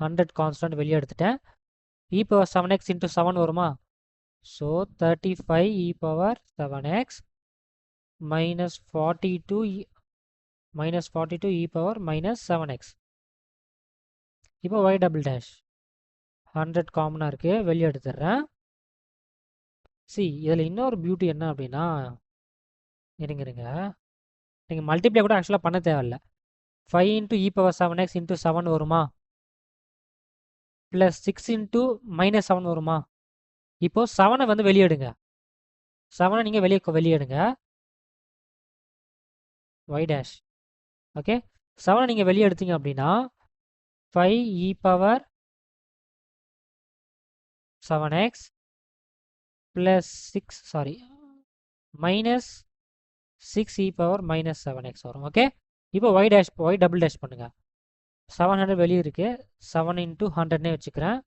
100 constant வெளியே எடுத்துட்டேன். e power 7x into 7 வருமா, so 35 e power 7x minus 42 e power minus 7x. இப்போ y double dash 100 காமனாக இருக்குது, வெளியே எடுத்துடுறேன். இதில் இன்னொரு பியூட்டி என்ன அப்படின்னா, இருங்க நீங்கள் மல்டிப்ளை கூட ஆக்சுவலாக பண்ண தேவையில்ல. 5 into e power 7x into 7 வருமா, ப்ளஸ் 6 into minus 7 வருமா. இப்போது 7 வந்து வெளியேடுங்க, 7 நீங்கள் வெளியேடுங்க y dash. ஓகே, 7 நீங்கள் வெளியே எடுத்தீங்க அப்படின்னா 5 e power 7x plus 6 minus 6 e power minus 7x வரும். ஓகே, இப்போ y double dash பண்ணுங்க. 700 வெளியே இருக்கு, 7 into 100னே வச்சுக்கிறேன்.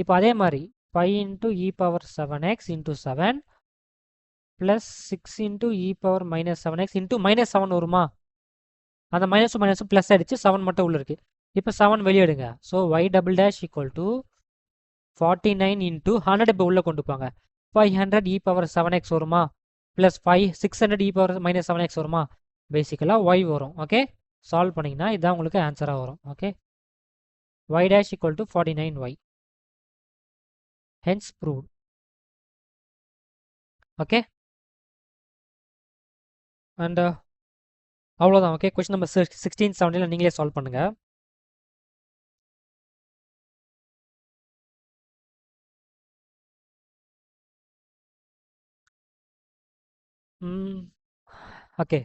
இப்போ அதே மாதிரி 5 into e power 7x into 7 plus 6 into e power minus 7x into minus 7 வருமா, அந்த மைனஸும் ப்ளஸ் ஆகிடுச்சு, 7 மட்டும் உள்ள இருக்குது. இப்போ 7 வெளியே எடுங்க. So y double dash equal to 49 into 100 இப்போ உள்ளே கொண்டு போங்க. 500 e power 7x வருமா, plus 600 e power minus 7x வருமா, பேசிக்கலாக y வரும். ஓகே, சால்வ் பண்ணிங்கன்னா இதுதான் உங்களுக்கு ஆன்சராக வரும். Okay, y dash equal to 49y. hence proved. Okay, and அவ்வளோதான். ஓகே, கொஸ்டின் நம்பர் 16, 17 நீங்களே சால்வ் பண்ணுங்க. ஓகே,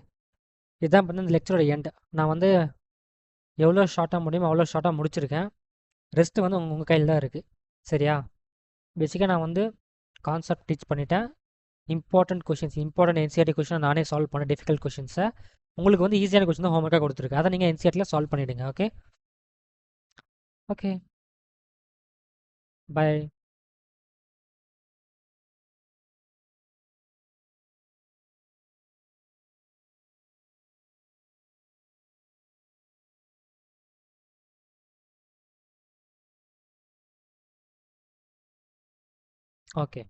இதுதான் வந்து இந்த லெக்சரோட எண்ட். நான் வந்து எவ்வளோ ஷார்ட்டாக முடியுமோ அவ்வளோ ஷார்ட்டாக முடிச்சிருக்கேன். ரெஸ்ட்டு வந்து உங்கள் கையில் தான் இருக்குது. சரியா, பேசிக்காக நான் வந்து கான்செப்ட் டீச் பண்ணிட்டேன். இம்பார்ட்டன்ட் என்சிஆர்டி கொஷினை நானே சால்வ் பண்ணேன். டிஃபிகல்ட் கொஷின்ஸை உங்களுக்கு வந்து ஈஸியான கொஷின் தான் ஹோம்ஒர்க்காக கொடுத்துருக்கேன். அதை நீங்கள் என்சிஆர்டியில் சால்வ் பண்ணிவிடுங்க. Okay, okay, bye. ஓகே,